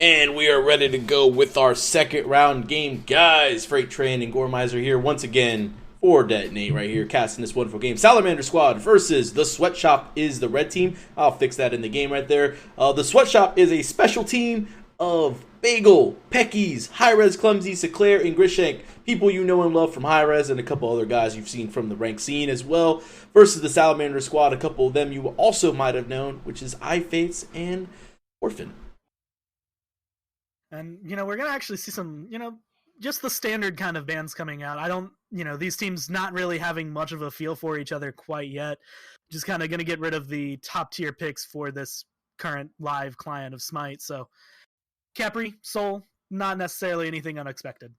And we are ready to go with our second round game, guys. Freight Train and Gormizer here once again for Detonate right here, casting this wonderful game. Salamander Squad versus the Sweatshop is the red team. I'll fix that in the game right there. The Sweatshop is a special team of Bagel, Peckies, High-Res Clumsy, Seclair, and Grishank. People you know and love from High-Res and a couple other guys you've seen from the rank scene as well. Versus the Salamander Squad, a couple of them you also might have known, which is iFates and Orphan. And, we're going to actually see some, just the standard kind of bands coming out. I don't, these teams not really having much of a feel for each other quite yet. Just kind of going to get rid of the top tier picks for this current live client of Smite. So, Capri, Soul, not necessarily anything unexpected.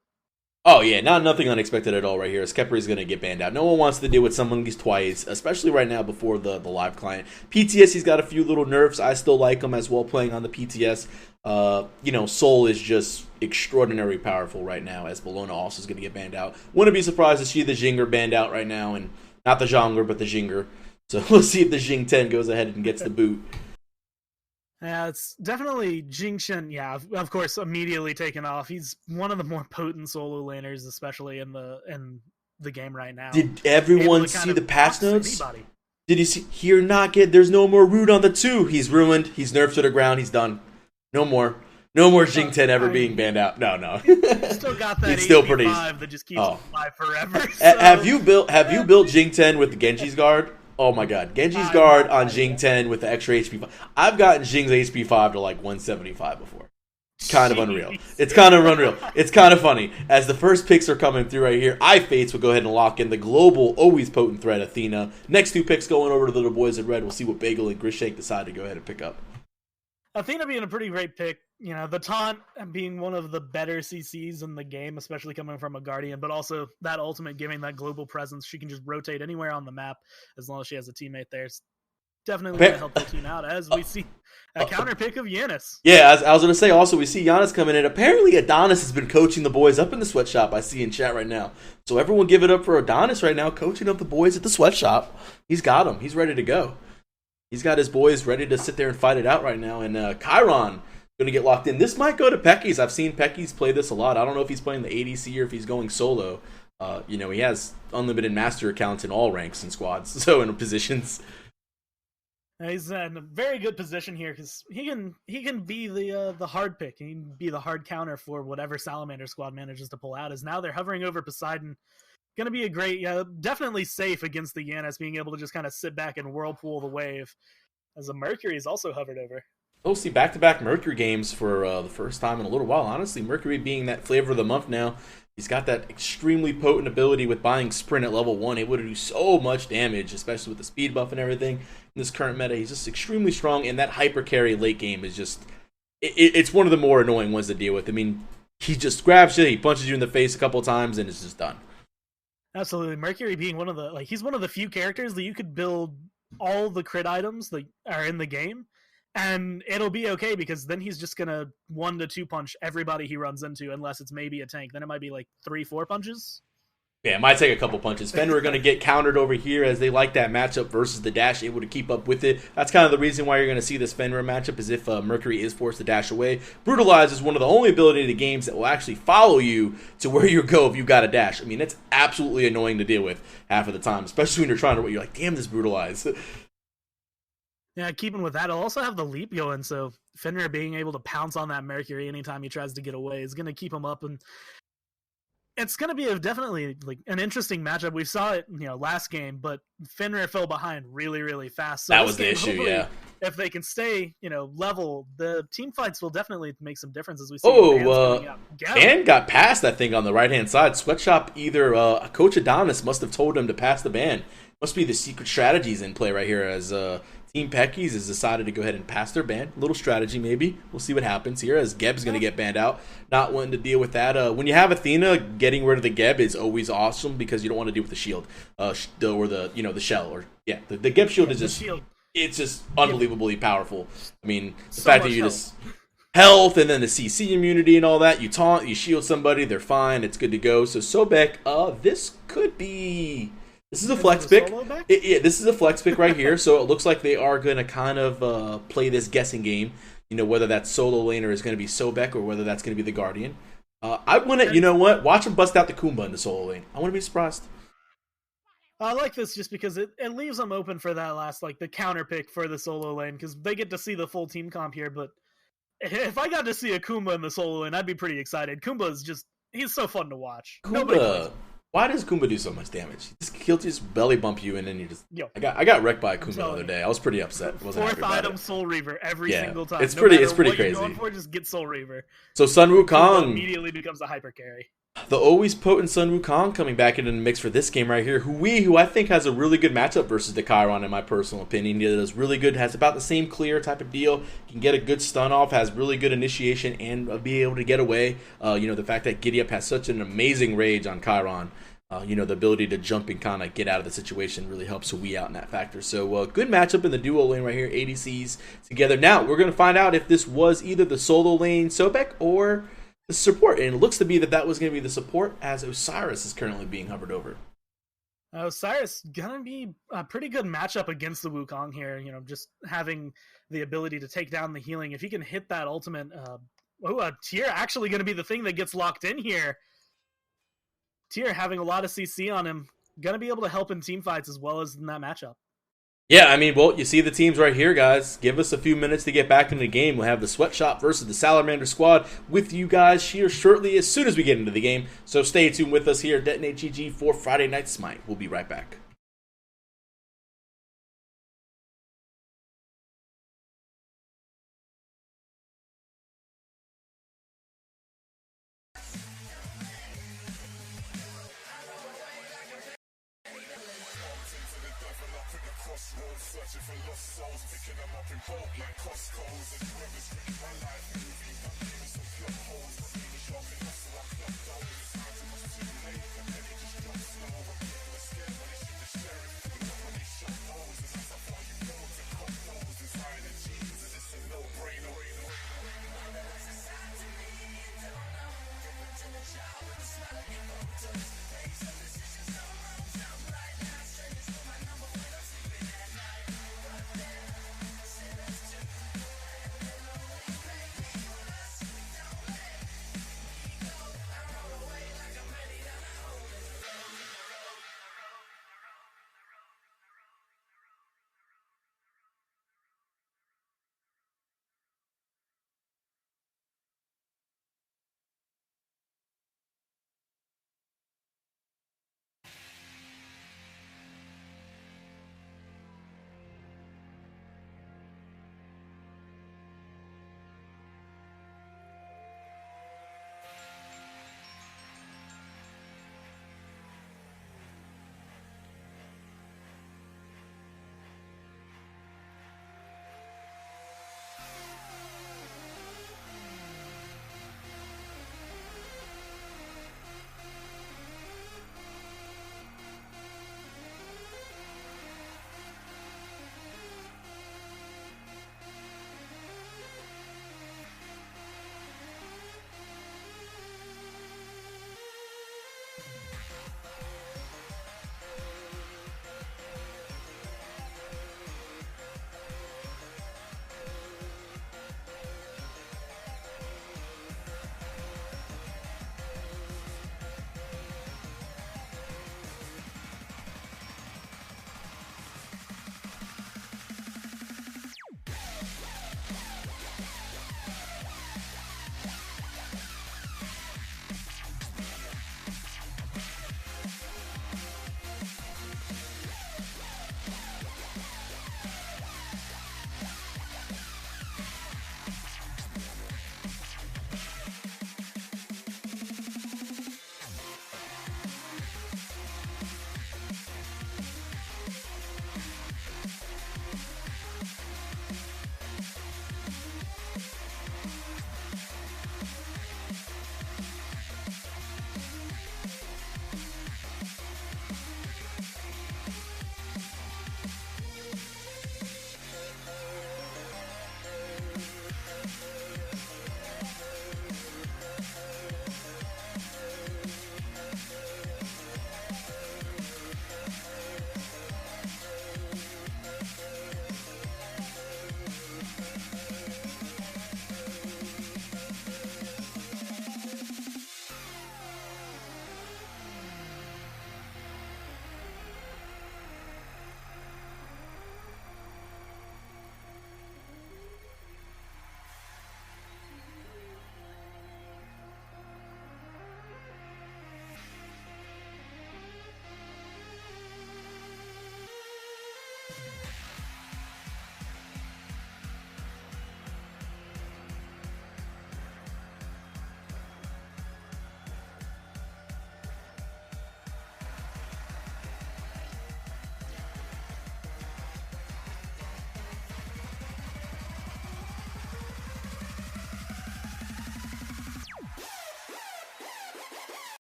Oh, yeah, nothing unexpected at all right here. Skepper is going to get banned out. No one wants to deal with someone these twice, especially right now before the live client. PTS, he's got a few little nerfs. I still like him as well playing on the PTS. Soul is just extraordinarily powerful right now, as Bologna also is going to get banned out. Wouldn't be surprised to see the Jinger banned out right now, and not the Jongler, but the Jinger. So we'll see if the Jing 10 goes ahead and gets the boot. Yeah, it's definitely Jingshen. Yeah, of course, immediately taken off. He's one of the more potent solo laners, especially in the game right now. Did everyone see the patch notes? Did you see? Here, not get. There's no more root on the 2. He's ruined. He's nerfed to the ground. He's done. No more Jing 10 ever being banned out. No. Still got that. It's still pretty. That just keeps him alive forever. So. Have you built Jing 10 with the Genji's guard? Oh my god. Genji's guard on Jing 10 with the extra HP 5. I've gotten Jing's HP 5 to like 175 before. It's kind of unreal. It's kind of unreal. It's kind of funny. As the first picks are coming through right here, iFates will go ahead and lock in the global, always potent threat, Athena. Next 2 picks going over to the little boys in red. We'll see what Bagel and Grishank decide to go ahead and pick up. Athena being a pretty great pick. The taunt being one of the better CCs in the game, especially coming from a Guardian, but also that ultimate giving that global presence. She can just rotate anywhere on the map as long as she has a teammate there. It's definitely going to help the team out as we see a counter pick of Yanis. Yeah, as I was going to say, also we see Giannis coming in. Apparently Adonis has been coaching the boys up in the sweatshop, I see in chat right now. So everyone give it up for Adonis right now, coaching up the boys at the sweatshop. He's got them. He's ready to go. He's got his boys ready to sit there and fight it out right now. And Chiron going to get locked in. This might go to Peckies. I've seen Peckies play this a lot. I don't know if he's playing the ADC or if he's going solo. He has unlimited master accounts in all ranks and squads, so in positions. He's in a very good position here because he can be the hard pick. He can be the hard counter for whatever Salamander squad manages to pull out. As now they're hovering over Poseidon. Going to be a great, definitely safe against the Yanis, being able to just kind of sit back and whirlpool the wave. As the Mercury is also hovered over. We'll see back-to-back Mercury games for the first time in a little while. Honestly, Mercury being that flavor of the month now. He's got that extremely potent ability with buying Sprint at level 1, able to do so much damage, especially with the speed buff and everything. In this current meta, he's just extremely strong, and that hyper carry late game is just... It's one of the more annoying ones to deal with. I mean, he just grabs you, he punches you in the face a couple times, and it's just done. Absolutely. Mercury being one of the... he's one of the few characters that you could build all the crit items that are in the game, and it'll be okay because then he's just gonna 1 to 2 punch everybody he runs into, unless it's maybe a tank. Then it might be like 3-4 punches. Yeah, it might take a couple punches. Fenrir are going to get countered over here as they like that matchup versus the dash, able to keep up with it. That's kind of the reason why you're going to see this Fenrir matchup, is if Mercury is forced to dash away. Brutalize is one of the only ability in the games that will actually follow you to where you go if you got a dash. I mean, that's absolutely annoying to deal with half of the time, especially when you're trying to... You're like, damn, this Brutalize. Yeah, keeping with that, it'll also have the leap going, so Fenrir being able to pounce on that Mercury anytime he tries to get away is going to keep him up, and it's going to be definitely an interesting matchup. We saw it, last game, but Fenrir fell behind really, really fast. So that was the issue, yeah. If they can stay, level, the team fights will definitely make some difference as we see. Ban got passed, I think, on the right-hand side. Sweatshop, either Coach Adonis must have told him to pass the ban. Must be the secret strategies in play right here as Team Peckies has decided to go ahead and pass their ban. A little strategy, maybe. We'll see what happens here as Geb's going to get banned out. Not wanting to deal with that. When you have Athena, getting rid of the Geb is always awesome because you don't want to deal with the shield or the shell. Or the Geb shield is just it's just unbelievably powerful. I mean, the fact that you just health and then the CC immunity and all that. You taunt, you shield somebody, they're fine. It's good to go. So Sobek, this could be... This is a flex pick. This is a flex pick right here. So it looks like they are going to kind of play this guessing game. whether that solo laner is going to be Sobek or whether that's going to be the Guardian. I wouldn't, you know what? Watch him bust out the Kumba in the solo lane. I wouldn't be surprised. I like this just because it leaves them open for that last, like, the counter pick for the solo lane, because they get to see the full team comp here. But if I got to see a Kumba in the solo lane, I'd be pretty excited. Kumba is just, he's so fun to watch. Kumba, why does Kumba do so much damage? He'll just belly bump you and then you just. Yo, I got wrecked by a Kumba the other day. I was pretty upset. Fourth item, Soul Reaver every single time. It's pretty what crazy. You're going for, just get Soul Reaver. So Sun Wukong immediately becomes a hyper carry. The always potent Sun Wukong coming back into the mix for this game right here. Who I think has a really good matchup versus the Chiron, in my personal opinion. He does really good, has about the same clear type of deal. Can get a good stun off, has really good initiation, and be able to get away. The fact that Giddyup has such an amazing rage on Chiron. The ability to jump and kind of get out of the situation really helps Hui out in that factor. So good matchup in the duo lane right here. ADCs together. Now we're going to find out if this was either the solo lane Sobek or the support, and it looks to be that was going to be the support, as Osiris is currently being hovered over. Osiris gonna be a pretty good matchup against the Wukong here. Just having the ability to take down the healing. If he can hit that ultimate, Tyr actually going to be the thing that gets locked in here. Tyr having a lot of CC on him, gonna be able to help in team fights as well as in that matchup. Yeah, you see the teams right here, guys. Give us a few minutes to get back into the game. We'll have the Sweatshop versus the Salamander squad with you guys here shortly as soon as we get into the game. So stay tuned with us here at Detonate GG for Friday Night Smite. We'll be right back. Searching for lost souls, picking them up in bulk like Costco's. And whoever's reading my life movie, I'm leaving some plot holes. My baby shopping, so I clocked those. It's hard to much too late, and then it just drops slow. And people are scared when they shoot the sheriff, but not when they shot those. And that's how far you go to cop those. Designer jeans, and it's a no-brainer.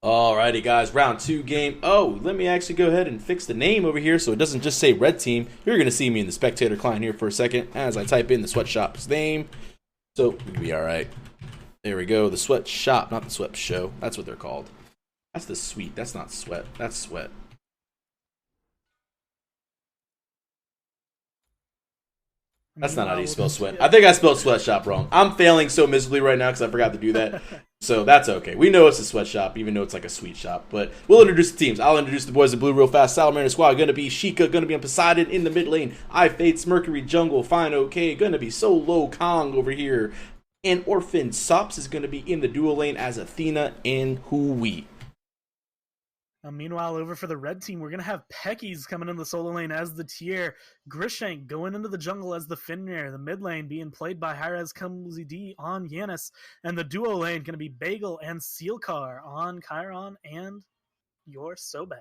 Alrighty, guys, round 2 game. Oh, let me actually go ahead and fix the name over here so it doesn't just say red team. You're going to see me in the spectator client here for a second as I type in the sweatshop's name. So we'll be alright. There we go. The sweatshop, not the sweat show. That's what they're called. That's the sweet. That's not sweat. That's sweat. That's not how you spell sweat. I think I spelled sweatshop wrong. I'm failing so miserably right now because I forgot to do that. So that's okay. We know it's a sweatshop, even though it's like a sweet shop. But we'll introduce the teams. I'll introduce the boys in blue real fast. Salamander squad going to be Sheikah, going to be on Poseidon in the mid lane. I Fates, Mercury, Jungle, Fine, okay. Going to be Solo Kong over here. And Orphan Sops is going to be in the dual lane as Athena and Hui. Meanwhile, over for the red team, we're going to have Peckies coming in the solo lane as the tier. Grishank going into the jungle as the Finrear. The mid lane being played by Hi-Rez Kumzi on Yanis. And the duo lane going to be Bagel and Sealcar on Chiron and your Sobek.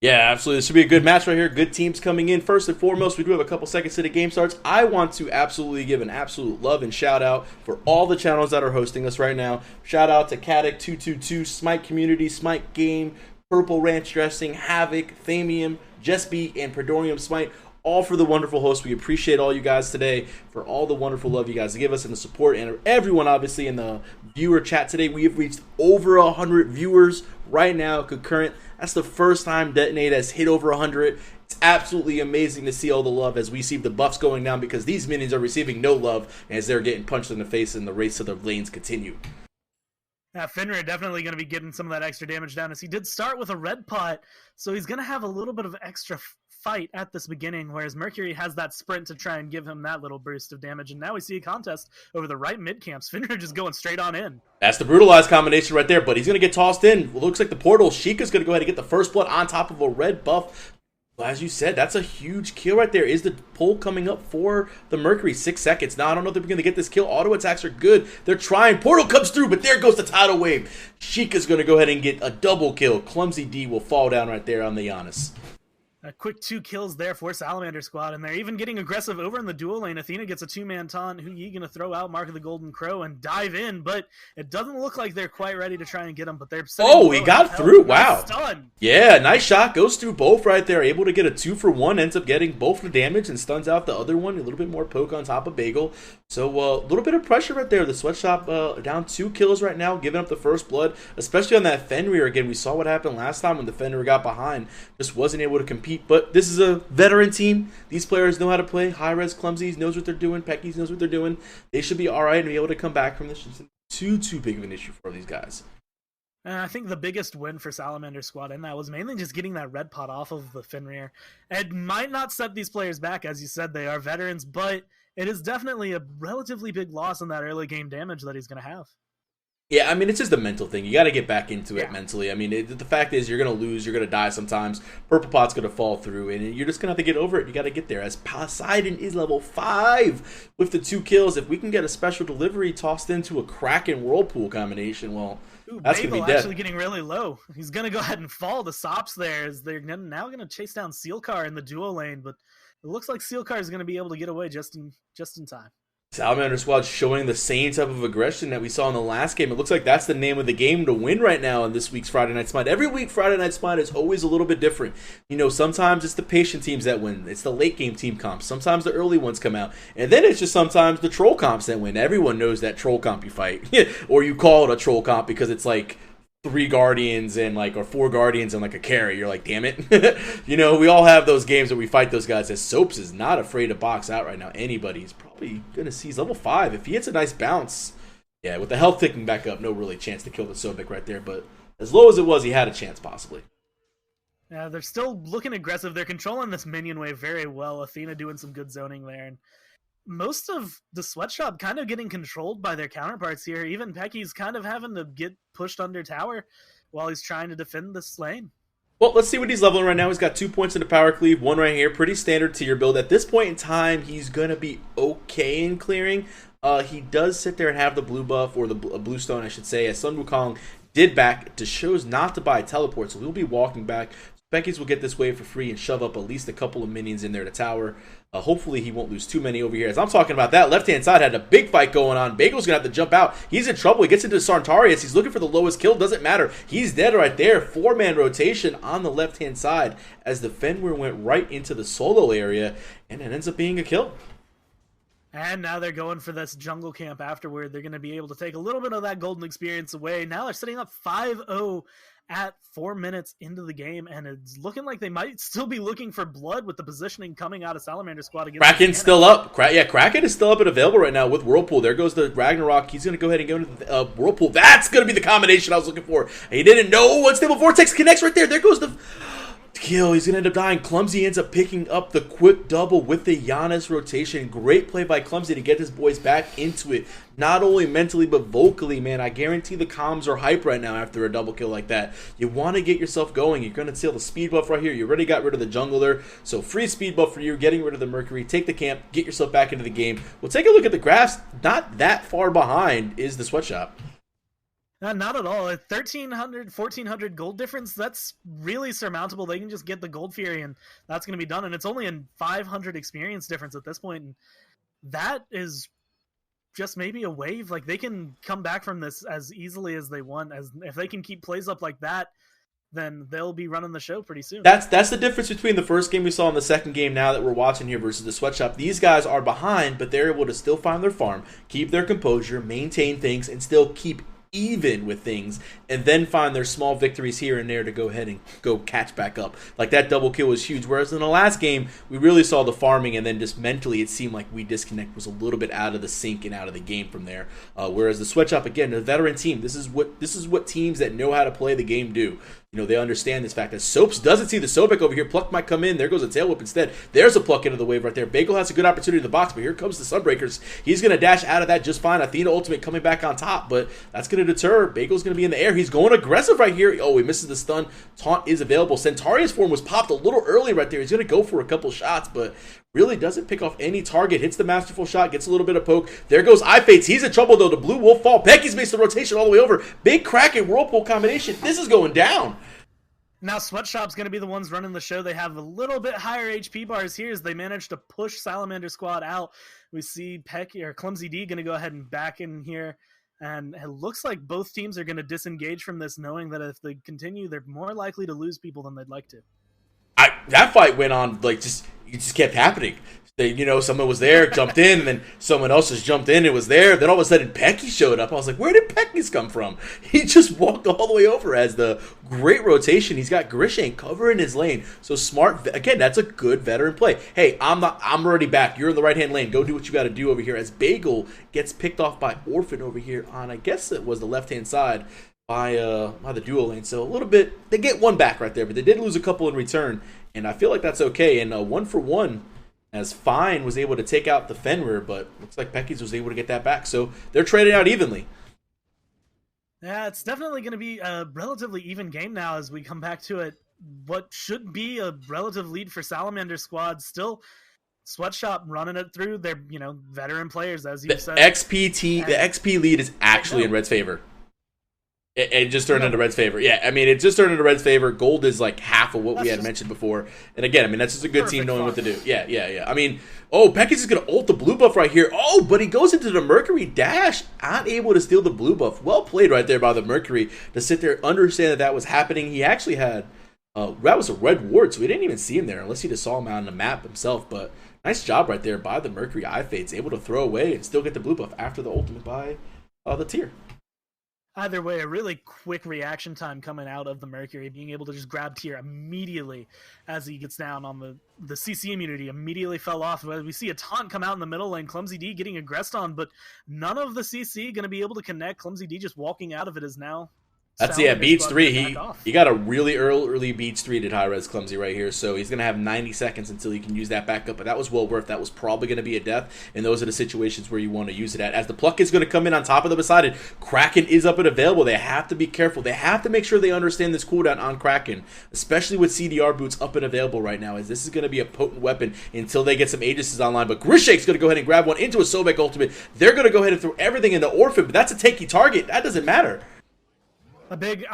Yeah, absolutely. This should be a good match right here. Good teams coming in. First and foremost, we do have a couple seconds to the game starts. I want to absolutely give an absolute love and shout out for all the channels that are hosting us right now. Shout out to Caddick222, Smite Community, Smite Game, Purple Ranch Dressing, Havoc, Thamium, Jessby, and Predorium Smite, all for the wonderful hosts. We appreciate all you guys today for all the wonderful love you guys give us and the support, and everyone obviously in the viewer chat today. We have reached over 100 viewers right now concurrent. That's the first time Detonate has hit over 100. It's absolutely amazing to see all the love as we see the buffs going down because these minions are receiving no love as they're getting punched in the face and the race to the lanes continue. Finrear definitely going to be getting some of that extra damage down as he did start with a red pot, so he's going to have a little bit of extra fight at this beginning, whereas Mercury has that sprint to try and give him that little burst of damage, and now we see a contest over the right mid camps. Finrear just going straight on in. That's the brutalized combination right there, but he's going to get tossed in. Looks like the portal. Sheikah's going to go ahead and get the first blood on top of a red buff. Well, as you said, that's a huge kill right there. Is the pull coming up for the Mercury? 6 seconds. Now, I don't know if they're going to get this kill. Auto attacks are good. They're trying. Portal comes through, but there goes the tidal wave. Sheikah's going to go ahead and get a double kill. Clumsy D will fall down right there on the Giannis. A quick 2 kills there for Salamander squad, and they're even getting aggressive over in the duo lane. Athena gets a 2-man taunt. Hui going to throw out Mark of the Golden Crow and dive in, but it doesn't look like they're quite ready to try and get him, but they're oh, he got through. Wow. Stun. Yeah, nice shot. Goes through both right there. Able to get a 2-for-1. Ends up getting both the damage and stuns out the other one. A little bit more poke on top of Bagel. So a little bit of pressure right there. The Sweatshop down 2 kills right now, giving up the first blood, especially on that Fenrir. Again, we saw what happened last time when the Fenrir got behind. Just wasn't able to compete, but this is a veteran team. These players know how to play. Hi-Rez Clumsies knows what they're doing. Peckies knows what they're doing. They should be all right and be able to come back from this. It's too big of an issue for these guys. And I think the biggest win for Salamander squad in that was mainly just getting that red pot off of the Fenrir. It might not set these players back, as you said, they are veterans, but it is definitely a relatively big loss in that early game damage that he's going to have. Yeah, I mean, it's just a mental thing. You got to get back into it mentally. I mean, the fact is you're going to lose, you're going to die sometimes. Purple Pot's going to fall through, and you're just going to have to get over it. You got to get there. As Poseidon is level 5 with the 2 kills. If we can get a special delivery tossed into a Kraken Whirlpool combination, well, that's going to be dead. Actually getting really low. He's going to go ahead and fall. The Sops there as they're now going to chase down Sealcar in the duo lane, but it looks like Sealcar is going to be able to get away just in time. Salamander squad showing the same type of aggression that we saw in the last game. It looks like that's the name of the game to win right now in this week's Friday Night Smite. Every week, Friday Night Smite is always a little bit different. You know, sometimes it's the patient teams that win. It's the late game team comps. Sometimes the early ones come out. And then it's just sometimes the troll comps that win. Everyone knows that troll comp you fight. Or you call it a troll comp because it's like 3 Guardians and or 4 Guardians and a carry. You're like, damn it. You know, we all have those games where we fight those guys. As Soaps is not afraid to box out right now. Anybody's probably going to see he's level 5. If he hits a nice bounce, yeah, with the health ticking back up, no really chance to kill the Sobek right there. But as low as it was, he had a chance possibly. Yeah, they're still looking aggressive. They're controlling this minion wave very well. Athena doing some good zoning there. And most of the Sweatshop kind of getting controlled by their counterparts here. Even Pecky's kind of having to get pushed under tower while he's trying to defend this lane. Well, let's see what he's leveling right now. He's got 2 points in the power cleave, 1 right here. Pretty standard tier build. At this point in time, he's going to be okay in clearing. He does sit there and have the blue buff, or the blue stone, I should say, as Sun Wukong did back to shows not to buy teleport, so he'll be walking back. Becky's will get this wave for free and shove up at least a couple of minions in there to tower. Hopefully he won't lose too many over here. As I'm talking about that, left-hand side had a big fight going on. Bagel's going to have to jump out. He's in trouble. He gets into Sartorius. He's looking for the lowest kill. Doesn't matter. He's dead right there. 4-man rotation on the left-hand side as the Fenrir went right into the solo area, and it ends up being a kill. And now they're going for this jungle camp afterward. They're going to be able to take a little bit of that golden experience away. Now they're setting up 5-0 at 4 minutes into the game, and it's looking like they might still be looking for blood with the positioning coming out of Salamander squad against Kraken's still up. Kraken is still up and available right now with Whirlpool. There goes the Ragnarok. He's going to go ahead and go into the Whirlpool. That's going to be the combination I was looking for. He didn't know. Unstable Vortex connects right there. There goes the kill. He's going to end up dying. Clumsy ends up picking up the quick double with the Giannis rotation. Great play by Clumsy to get his boys back into it. Not only mentally, but vocally, man. I guarantee the comms are hype right now after a double kill like that. You want to get yourself going. You're going to steal the speed buff right here. You already got rid of the jungler. So free speed buff for you. Getting rid of the Mercury. Take the camp. Get yourself back into the game. We'll take a look at the graphs. Not that far behind is the Sweatshop. Not at all. 1,300, 1,400 gold difference, that's really surmountable. They can just get the Gold Fury, and that's going to be done. And it's only a 500 experience difference at this point. And that is just maybe a wave. Like, they can come back from this as easily as they want. As if they can keep plays up like that, then they'll be running the show pretty soon. That's the difference between the first game we saw and the second game now that we're watching here versus the Sweatshop. These guys are behind, but they're able to still find their farm, keep their composure, maintain things, and still keep even with things, and then find their small victories here and there to go ahead and go catch back up. Like, that double kill was huge, whereas in the last game we really saw the farming, and then just mentally it seemed like We Disconnect was a little bit out of the sync and out of the game from there. Whereas the Sweatshop, again, a veteran team, this is what teams that know how to play the game do. You know, they understand this fact that Soaps doesn't see the Sobek over here. Pluck might come in. There goes a Tail Whip instead. There's a Pluck into the wave right there. Bagel has a good opportunity in the box, but here comes the Sunbreakers. He's going to dash out of that just fine. Athena Ultimate coming back on top, but that's going to deter. Bagel's going to be in the air. He's going aggressive right here. Oh, he misses the stun. Taunt is available. Centaurius form was popped a little early right there. He's going to go for a couple shots, but really doesn't pick off any target. Hits the masterful shot, gets a little bit of poke. There goes iFates. He's in trouble, though. The Blue Wolf fall. Pecky's makes the rotation all the way over. Big Kraken Whirlpool combination. This is going down. Now Sweatshop's going to be the ones running the show. They have a little bit higher HP bars here as they manage to push Salamander squad out. We see Clumsy D going to go ahead and back in here. And it looks like both teams are going to disengage from this, knowing that if they continue, they're more likely to lose people than they'd like to. That fight went on, like, it just kept happening. Someone was there, jumped in, and then someone else just jumped in and was there. Then all of a sudden, Pecky showed up. I was like, where did Pecky's come from? He just walked all the way over as the great rotation. He's got Grishane covering his lane. So smart. Again, that's a good veteran play. Hey, I'm already back. You're in the right-hand lane. Go do what you got to do over here as Bagel gets picked off by Orphan over here on, I guess it was the left-hand side by the duo lane. So a little bit, they get one back right there, but they did lose a couple in return. And I feel like that's okay. And 1-for-1. As Fine was able to take out the Fenrir, but looks like Pecky's was able to get that back. So they're trading out evenly. Yeah, it's definitely going to be a relatively even game now as we come back to it. What should be a relative lead for Salamander squad, still Sweatshop running it through. They're, veteran players, as you said. The XP lead is actually in Red's favor. It just turned into Red's favor. Yeah, I mean, it just turned into Red's favor. Gold is like half of what we had mentioned before. And again, I mean, that's just a good team knowing what to do. Yeah. I mean, Pecky's is going to ult the blue buff right here. Oh, but he goes into the Mercury dash. Not able to steal the blue buff. Well played right there by the Mercury to sit there, understand that was happening. He actually had, that was a red ward, so we didn't even see him there unless he just saw him out on the map himself. But nice job right there by the Mercury iFates. Able to throw away and still get the blue buff after the ultimate by the tier. Either way, a really quick reaction time coming out of the Mercury, being able to just grab tier immediately as he gets down on the CC immunity, immediately fell off. We see a taunt come out in the middle lane, Clumsy D getting aggressed on, but none of the CC going to be able to connect. Clumsy D just walking out of it is now. That's Beats 3. He got a really early Beats 3 to high res Clumsy right here, so he's going to have 90 seconds until he can use that back up, but that was well worth. That was probably going to be a death, and those are the situations where you want to use it at. As the Pluck is going to come in on top of the Poseidon, Kraken is up and available. They have to be careful. They have to make sure they understand this cooldown on Kraken, especially with CDR boots up and available right now, as this is going to be a potent weapon until they get some Aegis's online. But Grishake's going to go ahead and grab one into a Sobek ultimate. They're going to go ahead and throw everything into Orphan, but that's a tanky target. That doesn't matter. a big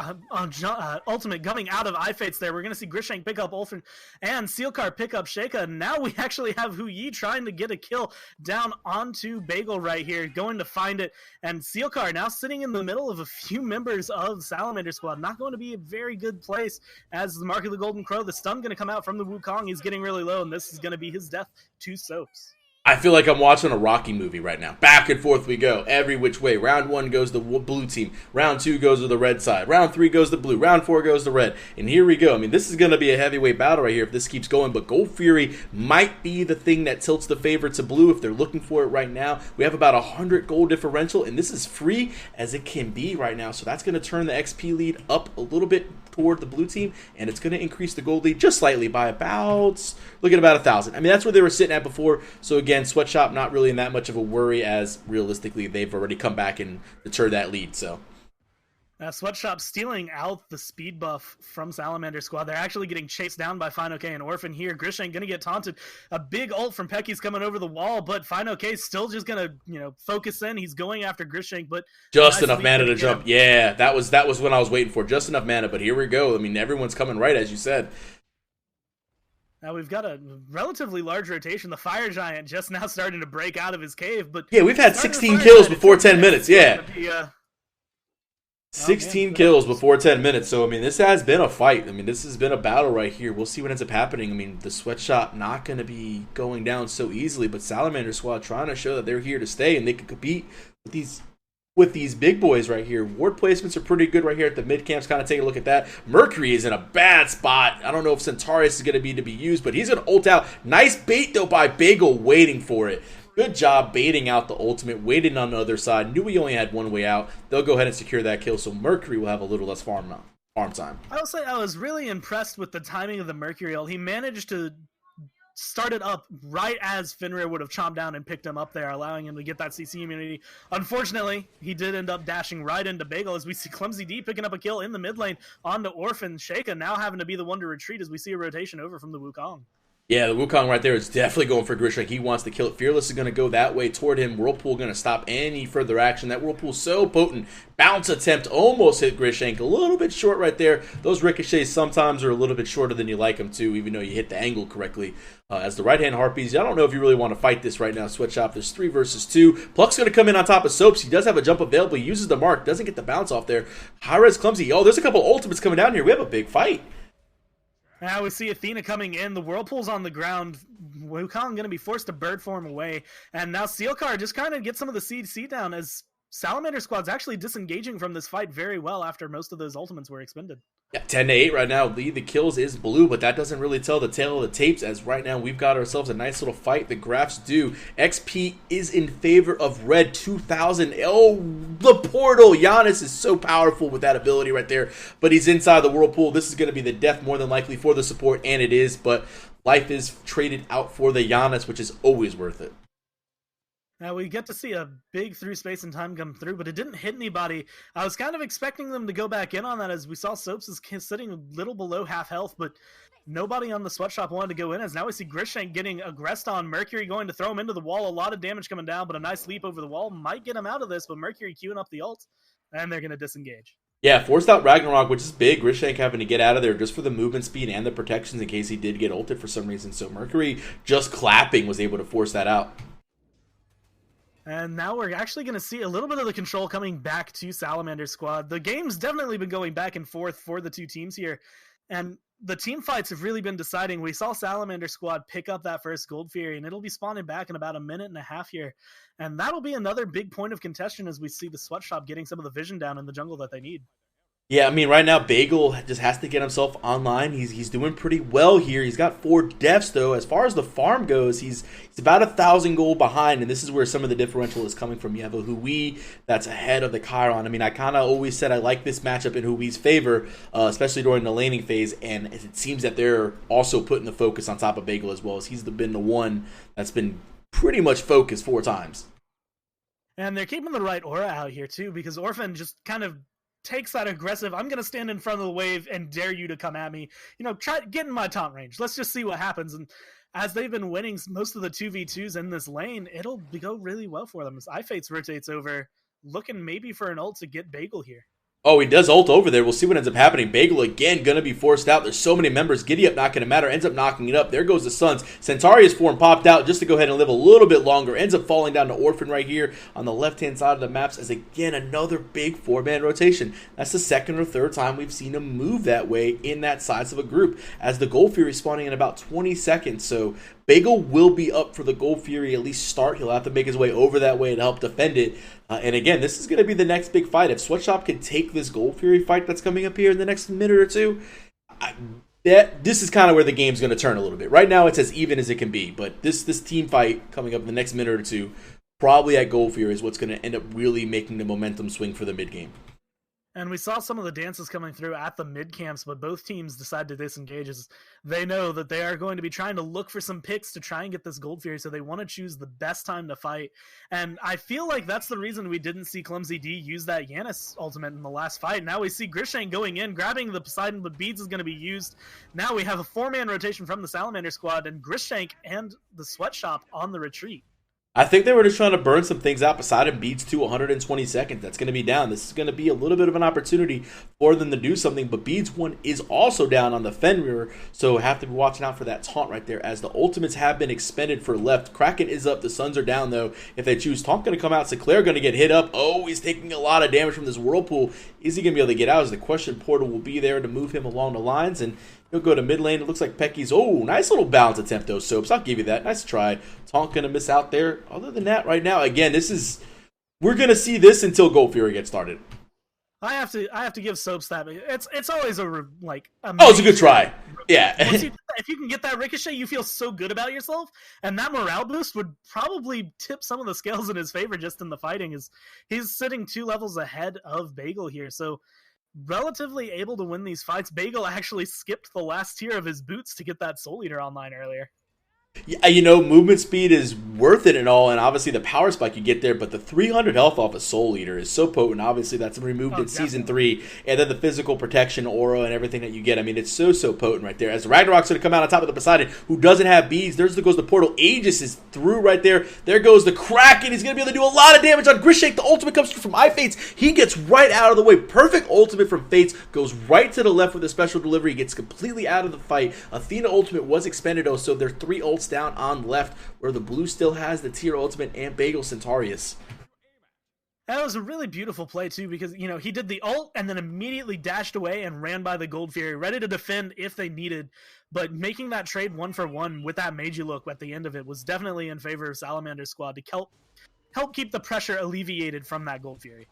ultimate coming out of iFates there. We're going to see Grishank pick up Ulfin and Sealcar pick up Sheikah. Now we actually have Hu Yi trying to get a kill down onto Bagel right here, going to find it. And Sealcar now sitting in the middle of a few members of Salamander squad. Not going to be a very good place as the Mark of the Golden Crow. The stun going to come out from the Wukong. He's getting really low, and this is going to be his death to Soaps. I feel like I'm watching a Rocky movie right now. Back and forth we go, every which way. Round 1 goes the blue team. Round 2 goes to the red side. Round 3 goes to blue. Round 4 goes to red. And here we go. I mean, this is going to be a heavyweight battle right here if this keeps going. But Gold Fury might be the thing that tilts the favor to blue if they're looking for it right now. We have about 100 gold differential, and this is free as it can be right now. So that's going to turn the XP lead up a little bit toward the blue team, and it's going to increase the gold lead just slightly by about, look at about 1,000. I mean, that's where they were sitting at before. So again, Sweatshop not really in that much of a worry, as realistically they've already come back and deterred that lead. So Sweatshop stealing out the speed buff from Salamander squad. They're actually getting chased down by Fino K and Orphan here. Grishank going to get taunted. A big ult from Pecky's coming over the wall, but Fino K still just going to, focus in. He's going after Grishank, but just enough mana to jump. Yeah, that was what I was waiting for. Just enough mana, but here we go. I mean, everyone's coming right, as you said. Now we've got a relatively large rotation. The Fire Giant just now starting to break out of his cave, but yeah, we've had 16 kills before 10 minutes. Yeah. 16 kills before 10 minutes. So, I mean, this has been a fight. I mean, this has been a battle right here. We'll see what ends up happening. I mean, the Sweatshop not going to be going down so easily, but Salamander squad trying to show that they're here to stay and they can compete with these big boys right here. Ward placements are pretty good right here at the mid camps. Kind of take a look at that. Mercury is in a bad spot. I don't know if Centaurus is going to be used, but he's going to ult out. Nice bait, though, by Bagel waiting for it. Good job baiting out the ultimate, waiting on the other side. Knew he only had one way out. They'll go ahead and secure that kill, so Mercury will have a little less farm time. I will say I was really impressed with the timing of the Mercury ult. He managed to start it up right as Fenrir would have chomped down and picked him up there, allowing him to get that CC immunity. Unfortunately, he did end up dashing right into Bagel as we see Clumsy D picking up a kill in the mid lane onto Orphan. Sheikah now having to be the one to retreat as we see a rotation over from the Wukong. Yeah, the Wukong right there is definitely going for Grishank. He wants to kill it. Fearless is going to go that way toward him. Whirlpool going to stop any further action. That Whirlpool's so potent. Bounce attempt almost hit Grishank. A little bit short right there. Those ricochets sometimes are a little bit shorter than you like them to, even though you hit the angle correctly. As the right-hand Harpies, I don't know if you really want to fight this right now, Sweatshop. There's 3 versus 2. Pluck's going to come in on top of Soaps. He does have a jump available. He uses the mark. Doesn't get the bounce off there. High-res Clumsy. Oh, there's a couple ultimates coming down here. We have a big fight. Now we see Athena coming in. The Whirlpool's on the ground. Wukong going to be forced to bird form away. And now Sealcar just kind of gets some of the CC down as Salamander squad's actually disengaging from this fight very well after most of those ultimates were expended. Yeah, 10-8 right now. Lead the kills is blue, but that doesn't really tell the tale of the tapes, as right now we've got ourselves a nice little fight. The graphs do. XP is in favor of red, 2,000. Oh, the portal. Giannis is so powerful with that ability right there, but he's inside the Whirlpool. This is going to be the death more than likely for the support, and it is, but life is traded out for the Giannis, which is always worth it. Now we get to see a big through space and time come through, but it didn't hit anybody. I was kind of expecting them to go back in on that, as we saw Soaps is sitting a little below half health, but nobody on the Sweatshop wanted to go in, as now we see Grishank getting aggressed on. Mercury going to throw him into the wall. A lot of damage coming down, but a nice leap over the wall might get him out of this, but Mercury queuing up the ult, and they're going to disengage. Yeah, forced out Ragnarok, which is big. Grishank having to get out of there just for the movement speed and the protections in case he did get ulted for some reason. So Mercury, just clapping, was able to force that out. And now we're actually going to see a little bit of the control coming back to Salamander squad. The game's definitely been going back and forth for the two teams here. And the team fights have really been deciding. We saw Salamander squad pick up that first Gold Fury, and it'll be spawning back in about a minute and a half here. And that'll be another big point of contention as we see the Sweatshop getting some of the vision down in the jungle that they need. Yeah, I mean, right now, Bagel just has to get himself online. He's doing pretty well here. He's got 4 deaths, though. As far as the farm goes, he's about 1,000 gold behind, and this is where some of the differential is coming from. You have a Hui that's ahead of the Chiron. I mean, I kind of always said I like this matchup in Hui's favor, especially during the laning phase, and it seems that they're also putting the focus on top of Bagel as well, as he's been the one that's been pretty much focused 4 times. And they're keeping the right aura out here, too, because Orphan just kind of takes that aggressive, I'm going to stand in front of the wave and dare you to come at me. Try get in my taunt range. Let's just see what happens. And as they've been winning most of the 2v2s in this lane, it'll go really well for them. As iFates rotates over, looking maybe for an ult to get Bagel here. Oh, he does ult over there. We'll see what ends up happening. Bagel again going to be forced out. There's so many members. Giddy up not going to matter. Ends up knocking it up. There goes the Suns. Centaurius form popped out just to go ahead and live a little bit longer. Ends up falling down to Orphan right here on the left-hand side of the maps as, again, another big four-man rotation. That's the second or third time we've seen him move that way in that size of a group as the Gold Fury spawning in about 20 seconds. So Bagel will be up for the Gold Fury at least start. He'll have to make his way over that way to help defend it. And again, this is going to be the next big fight. If Sweatshop can take this Gold Fury fight that's coming up here in the next minute or two, this is kind of where the game's going to turn a little bit. Right now, it's as even as it can be. But this team fight coming up in the next minute or two, probably at Gold Fury, is what's going to end up really making the momentum swing for the mid game. And we saw some of the dances coming through at the mid camps, but both teams decide to disengage as they know that they are going to be trying to look for some picks to try and get this Gold Fury, so they want to choose the best time to fight. And I feel like that's the reason we didn't see Clumsy D use that Yanis ultimate in the last fight. Now we see Grishank going in, grabbing the Poseidon, but Beads is going to be used. Now we have a four-man rotation from the Salamander squad, and Grishank and the Sweatshop on the retreat. I think they were just trying to burn some things out. Poseidon beats to 120 seconds. That's going to be down. This is going to be a little bit of an opportunity for them to do something. But Beads 1 is also down on the Fenrir, so have to be watching out for that taunt right there as the ultimates have been expended for left. Kraken is up. The Suns are down, though. If they choose, Taunt going to come out. Sinclair going to get hit up. Oh, he's taking a lot of damage from this Whirlpool. Is he going to be able to get out? As the question portal will be there to move him along the lines, and he'll go to mid lane. It looks like Pecky's. Oh, nice little balance attempt, though, Soaps. I'll give you that. Nice try. Taunt going to miss out there. Other than that, right now, again, we're going to see this until Gold Fury gets started. I have to give Soaps that. It's always a it's a good try. Yeah. If you can get that ricochet, you feel so good about yourself, and that morale boost would probably tip some of the scales in his favor just in the fighting. He's sitting 2 levels ahead of Bagel here, so relatively able to win these fights. Bagel actually skipped the last tier of his boots to get that Soul Eater online earlier. Yeah, movement speed is worth it and all, and obviously the power spike you get there, but the 300 health off a Soul Eater is so potent. Obviously, that's removed in Season 3, and then the physical protection aura and everything that you get. I mean, it's so potent right there. As Ragnarok's going to come out on top of the Poseidon, who doesn't have beads. There goes the portal. Aegis is through right there. There goes the Kraken. He's going to be able to do a lot of damage on Grishank. The ultimate comes through from iFates. He gets right out of the way. Perfect ultimate from Fates. Goes right to the left with a special delivery. He gets completely out of the fight. Athena ultimate was expended, so there are 3 ults down on left, where the blue still has the tier ultimate and Bagel Centaurius. That was a really beautiful play too, because he did the ult and then immediately dashed away and ran by the Gold Fury, ready to defend if they needed. But making that trade 1-for-1 with that Meiji look at the end of it was definitely in favor of Salamander's squad to help keep the pressure alleviated from that Gold Fury.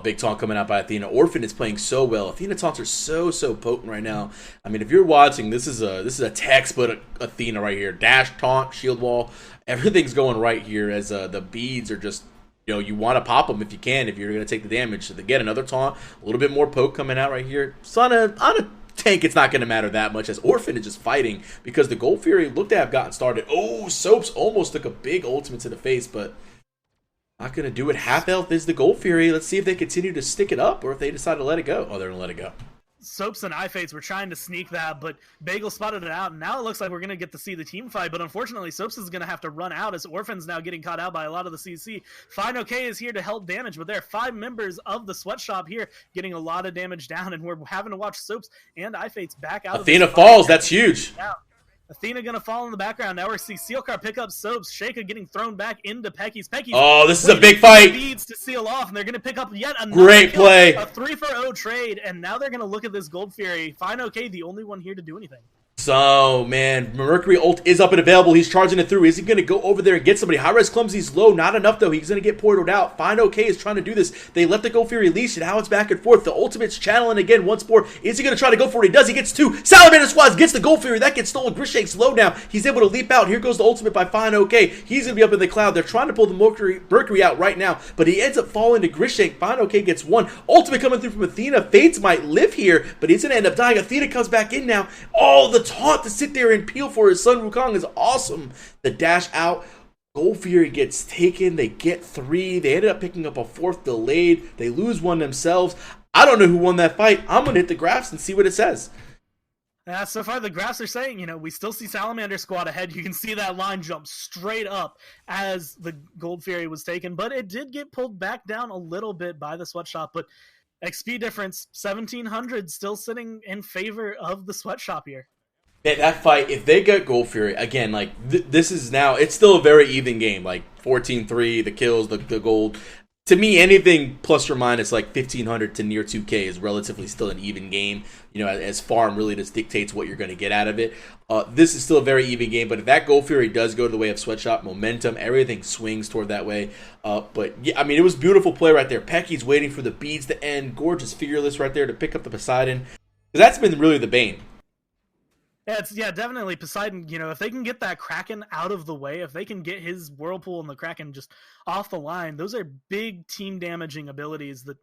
Big taunt coming out by Athena. Orphan is playing so well. Athena taunts are so potent right now. I mean, if you're watching, this is a textbook Athena right here. Dash, taunt, shield wall, everything's going right here. As the beads are just, you want to pop them if you can, if you're going to take the damage. So they get another taunt, a little bit more poke coming out right here. So on a tank, it's not going to matter that much, as Orphan is just fighting because the Gold Fury looked to have gotten started. Oh, Soaps almost took a big ultimate to the face, but not going to do it. Half health is the Gold Fury. Let's see if they continue to stick it up or if they decide to let it go. Oh, they're going to let it go. Soaps and iFates were trying to sneak that, but Bagel spotted it out, and now it looks like we're going to get to see the team fight, but unfortunately, Soaps is going to have to run out as Orphan's now getting caught out by a lot of the CC. Fine OK is here to help damage, but there are 5 members of the Sweatshop here getting a lot of damage down, and we're having to watch Soaps and iFates back out Athena falls. That's huge. Now, Athena going to fall in the background. Now we're seeing Sealcar pick up Soaps. Sheikah getting thrown back into Pecky's. Oh, this is a big fight. Beads to seal off, and they're going to pick up yet another great kill, play. A 3-for-0 trade, and now they're going to look at this Gold Fury. Fine OK, the only one here to do anything. So, man, Mercury ult is up and available. He's charging it through. Is he going to go over there and get somebody? High-res Clumsy's low. Not enough, though. He's going to get portaled out. Fine OK is trying to do this. They let the Gold Fury leash, and now it's back and forth. The ultimate's channeling again once more. Is he going to try to go for it? He does. He gets 2. Salamander squads gets the Gold Fury. That gets stolen. Grishank's low now. He's able to leap out. Here goes the ultimate by Fine OK. He's going to be up in the cloud. They're trying to pull the Mercury out right now, but he ends up falling to Grishank. Fine OK gets 1. Ultimate coming through from Athena. Fates might live here, but he's going to end up dying. Athena comes back in now. Oh, the taunt to sit there and peel for his son Wukong is awesome. The dash out. Gold Fury gets taken. They get 3. They ended up picking up a 4th delayed. They lose 1 themselves. I don't know who won that fight. I'm going to hit the graphs and see what it says. So far, the graphs are saying, we still see Salamander squad ahead. You can see that line jump straight up as the Gold Fury was taken, but it did get pulled back down a little bit by the Sweatshop. But XP difference, 1,700, still sitting in favor of the Sweatshop here. That fight, if they get Gold Fury, again, like, this is now, it's still a very even game. Like, 14-3, the kills, the gold. To me, anything plus or minus like 1,500 to near 2K is relatively still an even game. You know, as farm really just dictates what you're going to get out of it. This is still a very even game, but if that Gold Fury does go to the way of Sweatshop, momentum, everything swings toward that way. But yeah, I mean, it was beautiful play right there. Pecky's waiting for the beads to end. Gorgeous Fearless right there to pick up the Poseidon. Because that's been really the bane. Yeah, definitely Poseidon. You know, if they can get that Kraken out of the way, if they can get his Whirlpool and the Kraken just off the line, those are big team damaging abilities that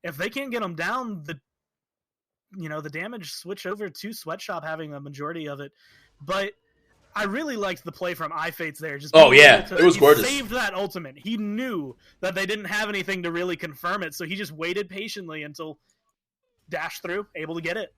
if they can't get them down, the damage switch over to Sweatshop having a majority of it. But I really liked the play from iFates there. Just it was gorgeous. He saved that ultimate. He knew that they didn't have anything to really confirm it, so he just waited patiently until dash through, able to get it.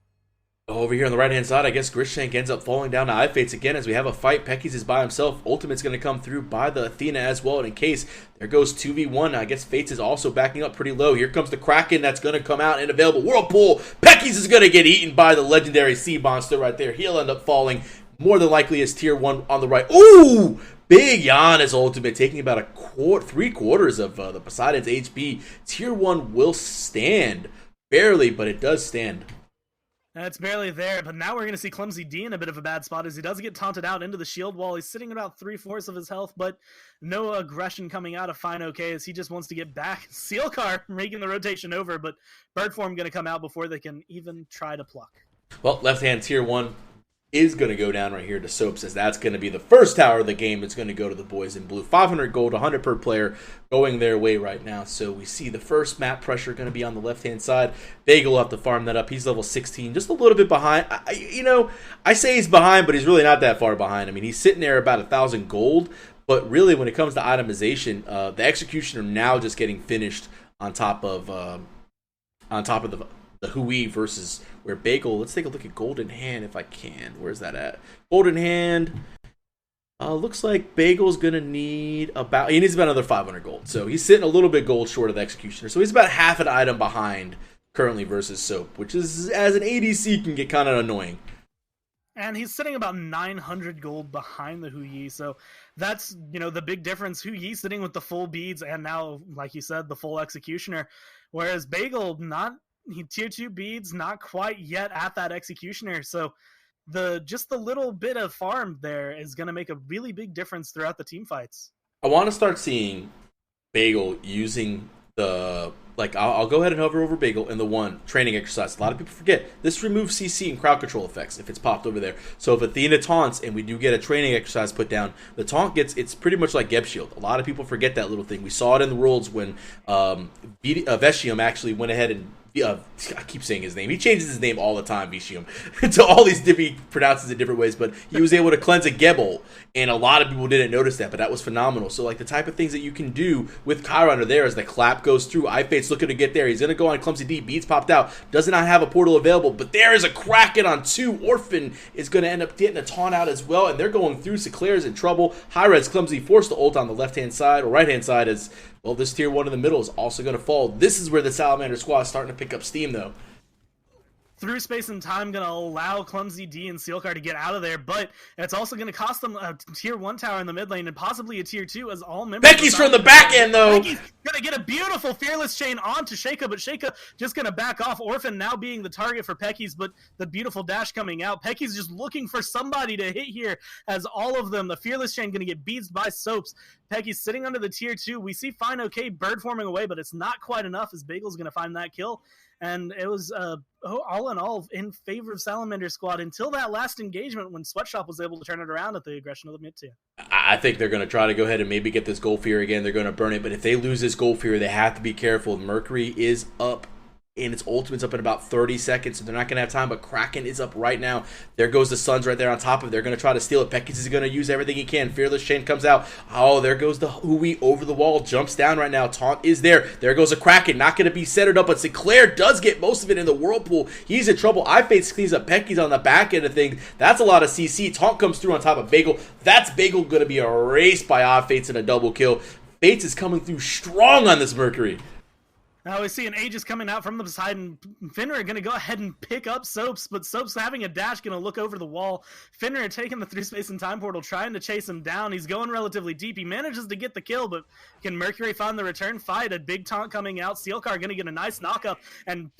Over here on the right-hand side, I guess Grishank ends up falling down to iFates again as we have a fight. Pecky's is by himself. Ultimate's going to come through by the Athena as well. And in case, there goes 2v1. I guess Fates is also backing up pretty low. Here comes the Kraken that's going to come out and available. Whirlpool. Pecky's is going to get eaten by the legendary Sea Monster right there. He'll end up falling more than likely as tier 1 on the right. Ooh! Big Giannis ultimate taking about three-quarters of the Poseidon's HP. Tier 1 will stand. Barely, but it does stand. It's barely there, but now we're going to see Clumsy D in a bit of a bad spot as he does get taunted out into the shield wall. He's sitting about 3/4 of his health, but no aggression coming out of Fine OK as he just wants to get back. Sealcar making the rotation over, but Bird Form going to come out before they can even try to pluck. Well, left-hand tier 1 is going to go down right here to Soaps as that's going to be the first tower of the game. It's going to go to the boys in blue. 500 gold, 100 per player going their way right now. So we see the first map pressure going to be on the left-hand side. Bagel will have to farm that up. He's level 16, just a little bit behind. I say he's behind, but he's really not that far behind. I mean, he's sitting there about 1,000 gold. But really, when it comes to itemization, the Executioner now just getting finished on top of the Hui versus where Bagel. Let's take a look at Golden Hand if I can. Where's that at? Golden Hand. Looks like Bagel's going to need he needs about another 500 gold. So he's sitting a little bit gold short of the Executioner. So he's about half an item behind currently versus Soap, which is, as an ADC, can get kind of annoying. And he's sitting about 900 gold behind the Hui, so that's, the big difference. Hui sitting with the full beads and now, like you said, the full Executioner, whereas Bagel tier 2 beads, not quite yet at that Executioner. So just the little bit of farm there is going to make a really big difference throughout the team fights. I want to start seeing Bagel using I'll go ahead and hover over Bagel in the one training exercise. A lot of people forget this removes CC and crowd control effects if it's popped over there. So if Athena taunts and we do get a training exercise put down, the taunt it's pretty much like Geb Shield. A lot of people forget that little thing. We saw it in the Worlds when Veshium actually went ahead and I keep saying his name. He changes his name all the time, Vishium, to all these he pronounces it different ways. But he was able to cleanse a Gebel, and a lot of people didn't notice that, but that was phenomenal. So, the type of things that you can do with Kyra under there as the clap goes through. iFate's looking to get there. He's going to go on Clumsy D. Beats popped out. Does not have a portal available, but there is a Kraken on 2. Orphan is going to end up getting a taunt out as well, and they're going through. Seclair's in trouble. High-res Clumsy forced to ult on the left-hand side, or right-hand side as well. This tier 1 in the middle is also going to fall. This is where the Salamander squad is starting to pick up steam, though. Through space and time, going to allow Clumsy D and Sealcar to get out of there, but it's also going to cost them a tier 1 tower in the mid lane and possibly a tier 2 as all members. Becky's from the back end, though. Becky's going to get a beautiful Fearless Chain onto Sheikah, but Sheikah just going to back off. Orphan now being the target for Pecky's, but the beautiful dash coming out. Pecky's just looking for somebody to hit here as all of them. The Fearless Chain going to get beads by Soaps. Pecky's sitting under the tier 2. We see Fine OK bird forming away, but it's not quite enough as Bagel's going to find that kill. And it was all in all in favor of Salamander squad until that last engagement when Sweatshop was able to turn it around at the aggression of the mid tier. I think they're going to try to go ahead and maybe get this Gold Fury again. They're going to burn it, but if they lose this Gold Fury, they have to be careful. Mercury is up, and its ultimate's up in about 30 seconds, so they're not going to have time, but Kraken is up right now. There goes the Suns right there on top of it. They're going to try to steal it. Pecky's is going to use everything he can. Fearless Chain comes out. Oh, there goes the Hui over the wall. Jumps down right now. Taunt is there. There goes a Kraken. Not going to be centered up, but Sinclair does get most of it in the Whirlpool. He's in trouble. iFates cleans up Pecky's on the back end of things. That's a lot of CC. Taunt comes through on top of Bagel. That's Bagel going to be erased by iFates in a double kill. Fates is coming through strong on this Mercury. Now we see an Aegis coming out from the side, and Finra going to go ahead and pick up Soaps, but Soaps having a dash going to look over the wall. Finra taking the through space and time portal, trying to chase him down. He's going relatively deep. He manages to get the kill, but can Mercury find the return fight? A big taunt coming out. Sealcar going to get a nice knock-up, and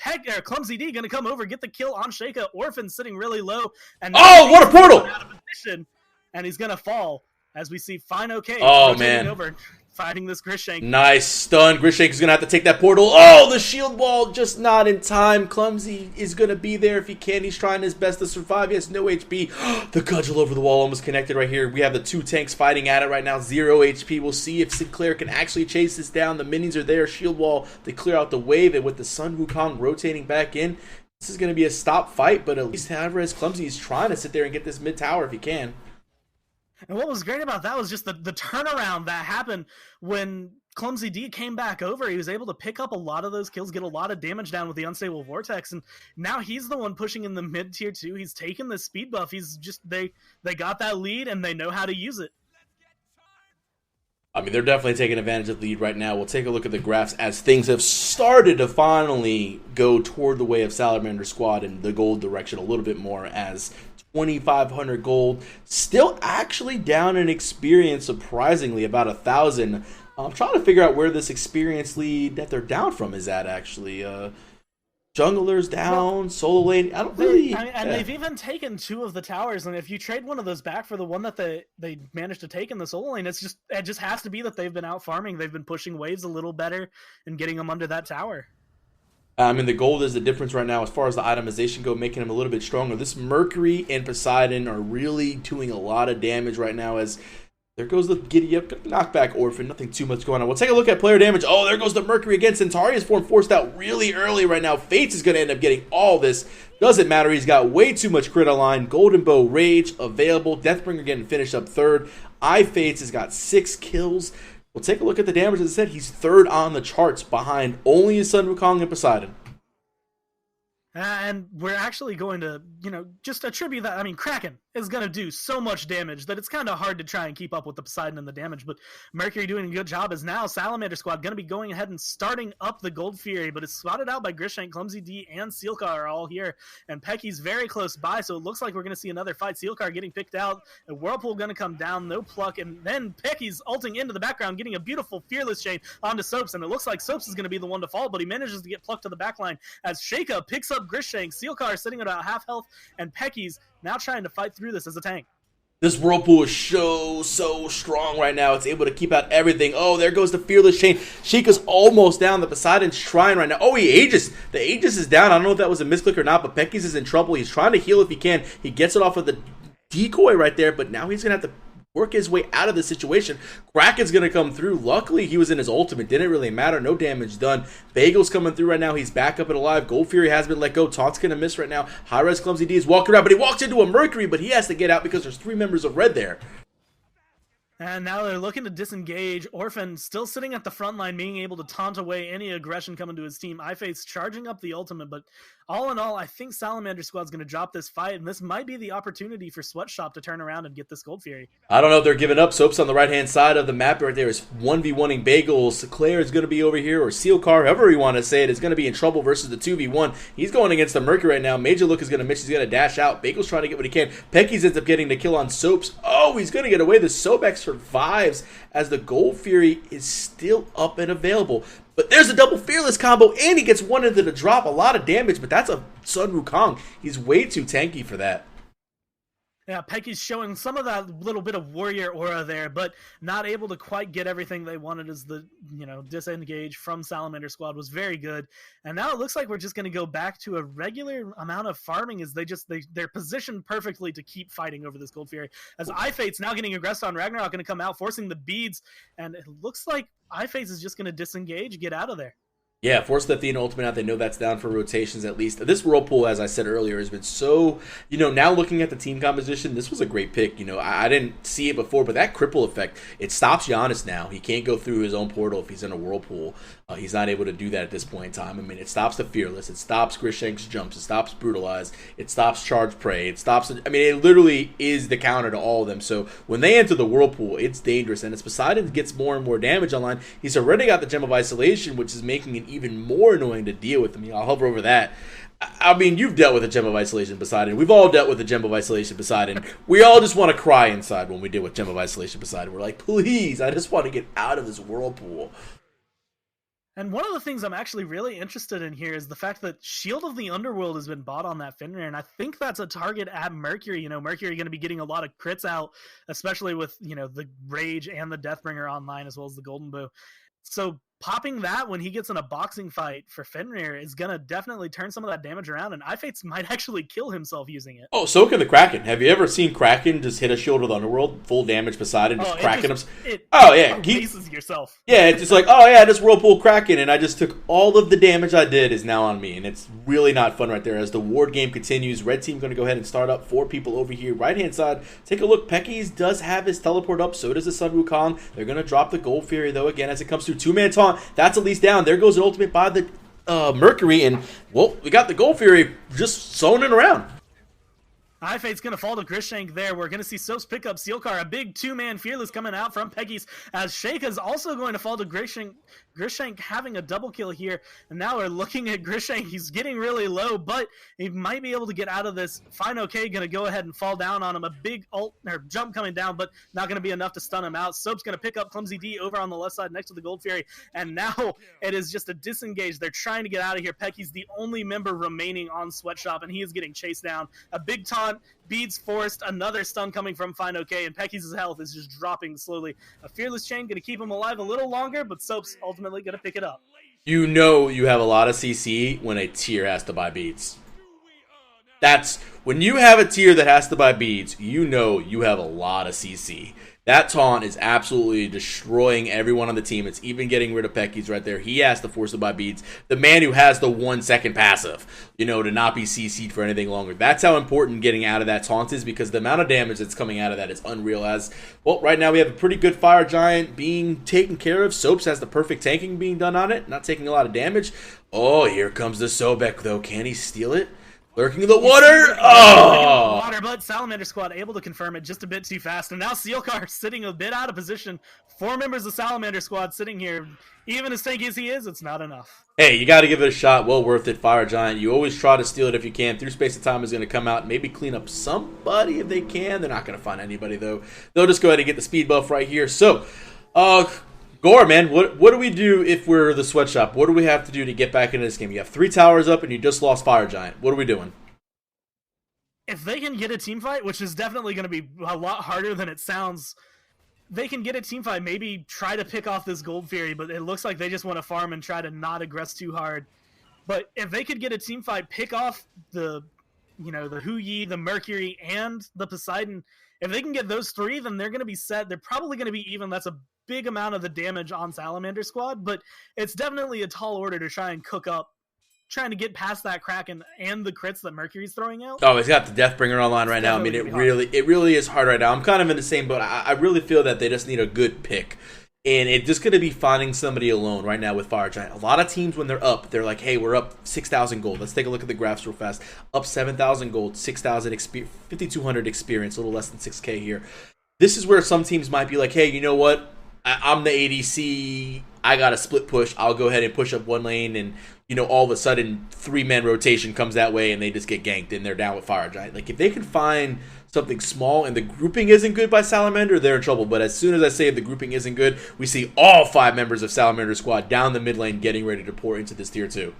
Clumsy D going to come over, get the kill on Sheikah. Orphan sitting really low. And what a portal! Out of position, and he's going to fall, as we see Fine OK. Oh, man. Over, fighting this Grishank. Nice stun. Grishank is going to have to take that portal. Oh, the shield wall just not in time. Clumsy is going to be there if he can. He's trying his best to survive. He has no HP. The cudgel over the wall almost connected right here. We have the two tanks fighting at it right now. 0 HP. We'll see if Sinclair can actually chase this down. The minions are there. Shield wall to clear out the wave. And with the Sun Wukong rotating back in, this is going to be a stop fight. But at least Alvarez Clumsy is trying to sit there and get this mid tower if he can. And what was great about that was just the turnaround that happened when Clumsy D came back over. He was able to pick up a lot of those kills, get a lot of damage down with the Unstable Vortex, and now he's the one pushing in the mid tier 2. He's taken the speed buff. He's just they got that lead and they know how to use it. I mean, they're definitely taking advantage of the lead right now. We'll take a look at the graphs as things have started to finally go toward the way of Salamander Squad in the gold direction a little bit more, as 2,500 gold, still actually down in experience, surprisingly, about 1,000. I'm trying to figure out where this experience lead that they're down from is at, actually. Junglers down, solo lane. I don't really. They've even taken 2 of the towers, and if you trade one of those back for the one that they managed to take in the solo lane, it just has to be that they've been out farming. They've been pushing waves a little better and getting them under that tower. I mean, the gold is the difference right now as far as the itemization go, making them a little bit stronger. This Mercury and Poseidon are really doing a lot of damage right now, as there goes the giddy up knockback Orphan. Nothing too much going on. We'll take a look at player damage. Oh, there goes the Mercury again. Centauri's form forced out really early right now. Fates is going to end up getting all this. Doesn't matter. He's got way too much crit online. Golden Bow Rage available. Deathbringer getting finished up third. Fates has got 6 kills. We'll take a look at the damage. As I said, he's third on the charts behind only his Sun Wukong and Poseidon. And we're actually going to, just attribute that. I mean, Kraken is going to do so much damage that it's kind of hard to try and keep up with the Poseidon and the damage. But Mercury doing a good job, is now Salamander Squad going to be going ahead and starting up the Gold Fury. But it's spotted out by Grishank, Clumsy D, and Sealcar are all here. And Pecky's very close by, so it looks like we're going to see another fight. Sealcar getting picked out. A Whirlpool going to come down, no pluck. And then Pecky's ulting into the background, getting a beautiful Fearless Chain onto Soaps. And it looks like Soaps is going to be the one to fall, but he manages to get plucked to the backline as Sheikah picks up Grishank. Sealcar sitting at about half health, and Pecky's now trying to fight through this as a tank. This Whirlpool is so strong right now. It's able to keep out everything. Oh, there goes the Fearless Chain. Sheikah's almost down. The Poseidon's trying right now. Oh, he Aegis. The Aegis is down. I don't know if that was a misclick or not, but Pecky's is in trouble. He's trying to heal if he can. He gets it off of the decoy right there, but now he's going to have to work his way out of the situation. Kraken's going to come through. Luckily, he was in his ultimate. Didn't really matter. No damage done. Bagel's coming through right now. He's back up and alive. Gold Fury has been let go. Taunt's going to miss right now. High-res Clumsy D is walking around, but he walks into a Mercury, but he has to get out because there's 3 members of Red there. And now they're looking to disengage. Orphan still sitting at the front line, being able to taunt away any aggression coming to his team. iFate's charging up the ultimate, but all in all, I think Salamander Squad's going to drop this fight, and this might be the opportunity for Sweatshop to turn around and get this Gold Fury. I don't know if they're giving up. Soap's on the right-hand side of the map right there is 1v1ing Bagels. Claire is going to be over here, or Sealcar, however you want to say it, is going to be in trouble versus the 2v1. He's going against the Mercury right now. Major Look is going to miss. He's going to dash out. Bagel's trying to get what he can. Pecky's ends up getting the kill on Soaps. Oh, he's going to get away. The Sobek survives as the Gold Fury is still up and available. But there's a double Fearless combo, and he gets one into the drop. A lot of damage, but that's a Sun Wukong. He's way too tanky for that. Yeah, Pecky's showing some of that little bit of warrior aura there, but not able to quite get everything they wanted, as the, disengage from Salamander Squad was very good. And now it looks like we're just going to go back to a regular amount of farming, as they're positioned perfectly to keep fighting over this Gold Fury. As iFate's now getting aggressed on Ragnarok, going to come out, forcing the beads, and it looks like iFate's is just going to disengage, get out of there. Yeah, force the Athena ultimate out. They know that's down for rotations at least. This Whirlpool, as I said earlier, has been so, now looking at the team composition, this was a great pick. I didn't see it before, but that cripple effect, it stops Giannis now. He can't go through his own portal if he's in a Whirlpool. He's not able to do that at this point in time. I mean, it stops the Fearless. It stops Grishank's jumps. It stops Brutalize. It stops Charge Prey. It literally is the counter to all of them. So when they enter the Whirlpool, it's dangerous. And as Poseidon gets more and more damage online, he's already got the Gem of Isolation, which is making it even more annoying to deal with. I mean, I'll hover over that. I mean, you've dealt with a Gem of Isolation Poseidon. We've all dealt with a Gem of Isolation Poseidon. We all just want to cry inside when we deal with Gem of Isolation Poseidon. We're like, please, I just want to get out of this whirlpool. And one of the things I'm actually really interested in here is the fact that Shield of the Underworld has been bought on that Fenrir, and I think that's a target at Mercury. You know, Mercury going to be getting a lot of crits out, especially with, you know, the Rage and the Deathbringer online, as well as the Golden Bow. So popping that when he gets in a boxing fight for Fenrir is going to definitely turn some of that damage around, and iFates might actually kill himself using it. Oh, so can the Kraken. Have you ever seen Kraken just hit a Shield of the Underworld, full damage Poseidon, just cracking him? Oh, yeah. Erases yourself. Yeah, it's just like, oh, yeah, this Whirlpool Kraken, and I just took all of the damage I did is now on me, and it's really not fun right there. As the ward game continues, red team going to go ahead and start up 4 people over here. Right-hand side, take a look. Pekkies does have his teleport up, so does the Sun Wukong. They're going to drop the Gold Fury, though, again, as it comes through 2-man taunt. That's at least down. There goes an ultimate by the Mercury, and, well, we got the Gold Fury just zoning around. iFate's going to fall to Grishank there. We're going to see Soaps pick up Sealcar, a big 2-man Fearless coming out from Peggy's, as Sheikah's also going to fall to Grishank. Grishank having a double kill here, and now we're looking at Grishank. He's getting really low, but he might be able to get out of this. Fine OK going to go ahead and fall down on him. A big ult or jump coming down, but not going to be enough to stun him out. Soap's going to pick up Clumsy D over on the left side next to the Gold Fury, and now it is just a disengage. They're trying to get out of here. Pecky's the only member remaining on Sweatshop, and he is getting chased down. A big taunt, beads forced, another stun coming from Fine OK, and Pecky's health is just dropping slowly. A Fearless Chain going to keep him alive a little longer, but Soap's ultimately going to pick it up. You know you have a lot of CC when a tier has to buy beads. That's when you have a tier that has to buy beads, you know you have a lot of CC. That taunt is absolutely destroying everyone on the team. It's even getting rid of Pecky's right there. He has to force to buy beads. The man who has the 1-second passive, you know, to not be CC'd for anything longer. That's how important getting out of that taunt is, because the amount of damage that's coming out of that is unreal. As, well, right now we have a pretty good Fire Giant being taken care of. Soaps has the perfect tanking being done on it, not taking a lot of damage. Oh, here comes the Sobek, though. Can he steal it? Lurking in the water. Oh! Water, but Salamander squad able to confirm it just a bit too fast. And now Sealcar sitting a bit out of position. 4 members of Salamander squad sitting here. Even as tanky as he is, it's not enough. Hey, you got to give it a shot. Well worth it, Fire Giant. You always try to steal it if you can. Through Space and Time is going to come out and maybe clean up somebody if they can. They're not going to find anybody, though. They'll just go ahead and get the speed buff right here. So, Gore, man, what do we do if we're the Sweatshop? What do we have to do to get back into this game? You have 3 towers up and you just lost Fire Giant. What are we doing? If they can get a team fight, which is definitely going to be a lot harder than it sounds, they can get a team fight, maybe try to pick off this Gold Fury, but it looks like they just want to farm and try to not aggress too hard. But if they could get a team fight, pick off the Hu Yi, the Mercury, and the Poseidon, if they can get those 3, then they're going to be set. They're probably going to be even. That's a big amount of the damage on Salamander squad, but it's definitely a tall order to try and cook up, trying to get past that Kraken and the crits that Mercury's throwing out. Oh, he's got the Deathbringer online right now. I mean, it really is hard right now. I'm kind of in the same boat. I really feel that they just need a good pick. And it's just going to be finding somebody alone right now with Fire Giant. A lot of teams, when they're up, they're like, hey, we're up 6,000 gold. Let's take a look at the graphs real fast. Up 7,000 gold, 6,000 experience, 5,200 experience, a little less than 6K here. This is where some teams might be like, hey, you know what? I'm the ADC. I got a split push. I'll go ahead and push up one lane, and all of a sudden 3-man rotation comes that way and they just get ganked and they're down with Fire Giant. Like, if they can find something small and the grouping isn't good by Salamander, they're in trouble. But as soon as I say the grouping isn't good, we see all 5 members of Salamander squad down the mid lane getting ready to pour into this tier 2.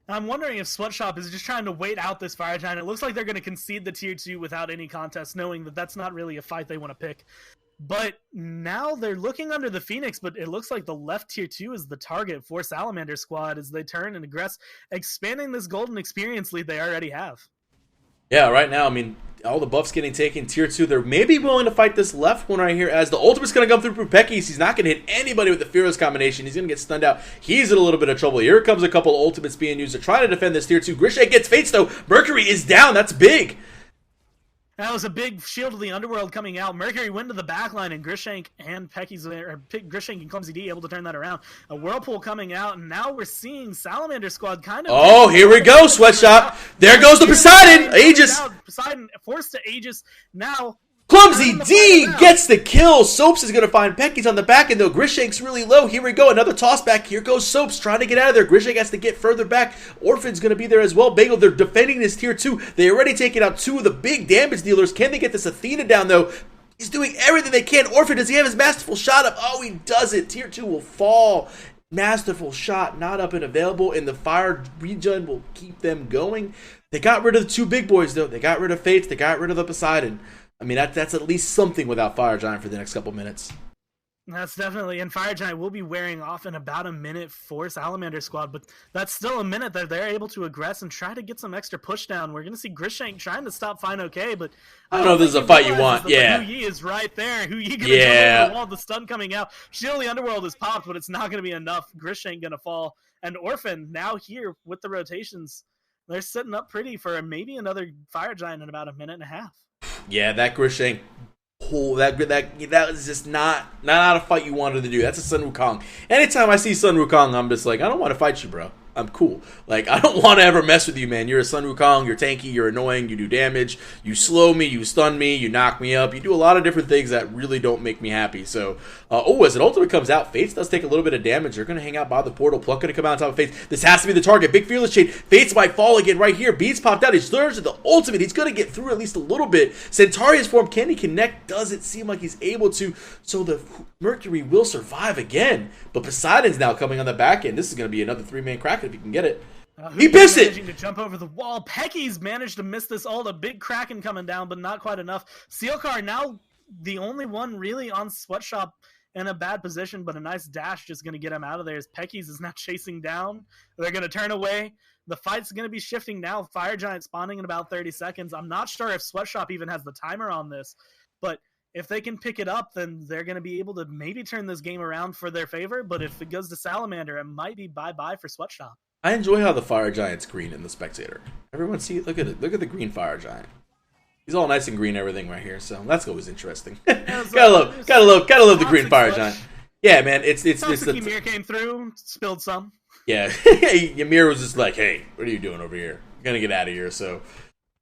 I'm wondering if Sweatshop is just trying to wait out this Fire Giant. It looks like they're going to concede the tier 2 without any contest, knowing that that's not really a fight they want to pick. But now they're looking under the Phoenix, but it looks like the left tier 2 is the target for Salamander squad as they turn and aggress, expanding this golden experience lead they already have. Yeah, right now, I mean, all the buffs getting taken. Tier 2, they're maybe willing to fight this left one right here as the ultimate's going to come through Pecky's. He's not going to hit anybody with the Fearless combination. He's going to get stunned out. He's in a little bit of trouble. Here comes a couple ultimates being used to try to defend this tier 2. Grishay gets Fates, though. Mercury is down. That's big. That was a big Shield of the Underworld coming out. Mercury went to the backline, and Grishank and Grishank and Clumsy D able to turn that around. A Whirlpool coming out, and now we're seeing Salamander squad kind of... Oh, here we go, Sweatshop. There goes the Poseidon. Aegis. Poseidon forced to Aegis. Now... Clumsy D gets the kill. Soaps is going to find Pecky's on the back end, though. Grishank's really low. Here we go. Another toss back. Here goes Soaps trying to get out of there. Grishank has to get further back. Orphan's going to be there as well. Bagel, they're defending this tier 2. They already taken out 2 of the big damage dealers. Can they get this Athena down, though? He's doing everything they can. Orphan, does he have his Masterful shot up? Oh, he doesn't. Tier 2 will fall. Masterful shot not up and available, and the fire regen will keep them going. They got rid of the 2 big boys, though. They got rid of Fates. They got rid of the Poseidon. I mean, that's at least something without Fire Giant for the next couple minutes. That's definitely, and Fire Giant will be wearing off in about a minute for Salamander squad, but that's still a minute that they're able to aggress and try to get some extra push down. We're going to see Grishank trying to stop Fine OK, but I don't know if this is a fight you want. Yeah. Hu Yi is right there. Hu Yi going to jump over the wall, the stun coming out. Shield of the Underworld is popped, but it's not going to be enough. Grishank going to fall, and Orphan now here with the rotations. They're sitting up pretty for maybe another Fire Giant in about a minute and a half. Yeah, that Grishank. Oh, that was just not a fight you wanted to do. That's a Sun Wukong. Anytime I see Sun Wukong, I'm just like, I don't want to fight you, bro. I'm cool. Like, I don't want to ever mess with you, man. You're a Sun Wukong. You're tanky. You're annoying. You do damage. You slow me. You stun me. You knock me up. You do a lot of different things that really don't make me happy. So, as an ultimate comes out, Fates does take a little bit of damage. They're going to hang out by the portal. Pluck going to come out on top of Fates. This has to be the target. Big Fearless Chain. Fates might fall again right here. Beats popped out. He slurs to the ultimate. He's going to get through at least a little bit. Centauria's form. Can he connect? Doesn't seem like he's able to. So the Mercury will survive again. But Poseidon's now coming on the back end. This is going to be another 3-man Kraken if he can get it. He missed it! To jump over the wall. Pecky's managed to miss this ult. A big Kraken coming down, but not quite enough. Sealcar now the only one really on Sweatshop in a bad position, but a nice dash just going to get him out of there as Pecky's is now chasing down. They're going to turn away. The fight's going to be shifting now. Fire Giant spawning in about 30 seconds. I'm not sure if Sweatshop even has the timer on this, but if they can pick it up, then they're going to be able to maybe turn this game around for their favor, but if it goes to Salamander, it might be bye-bye for Sweatshop. I enjoy how the Fire Giant's green in the Spectator. Everyone see, look at it. Look at the green Fire Giant. He's all nice and green everything right here, so that's always interesting. gotta love the green Fire Giant. Yeah, man, it's Ymir came through, spilled some. Yeah, Ymir was just like, hey, what are you doing over here? You're gonna get out of here, so.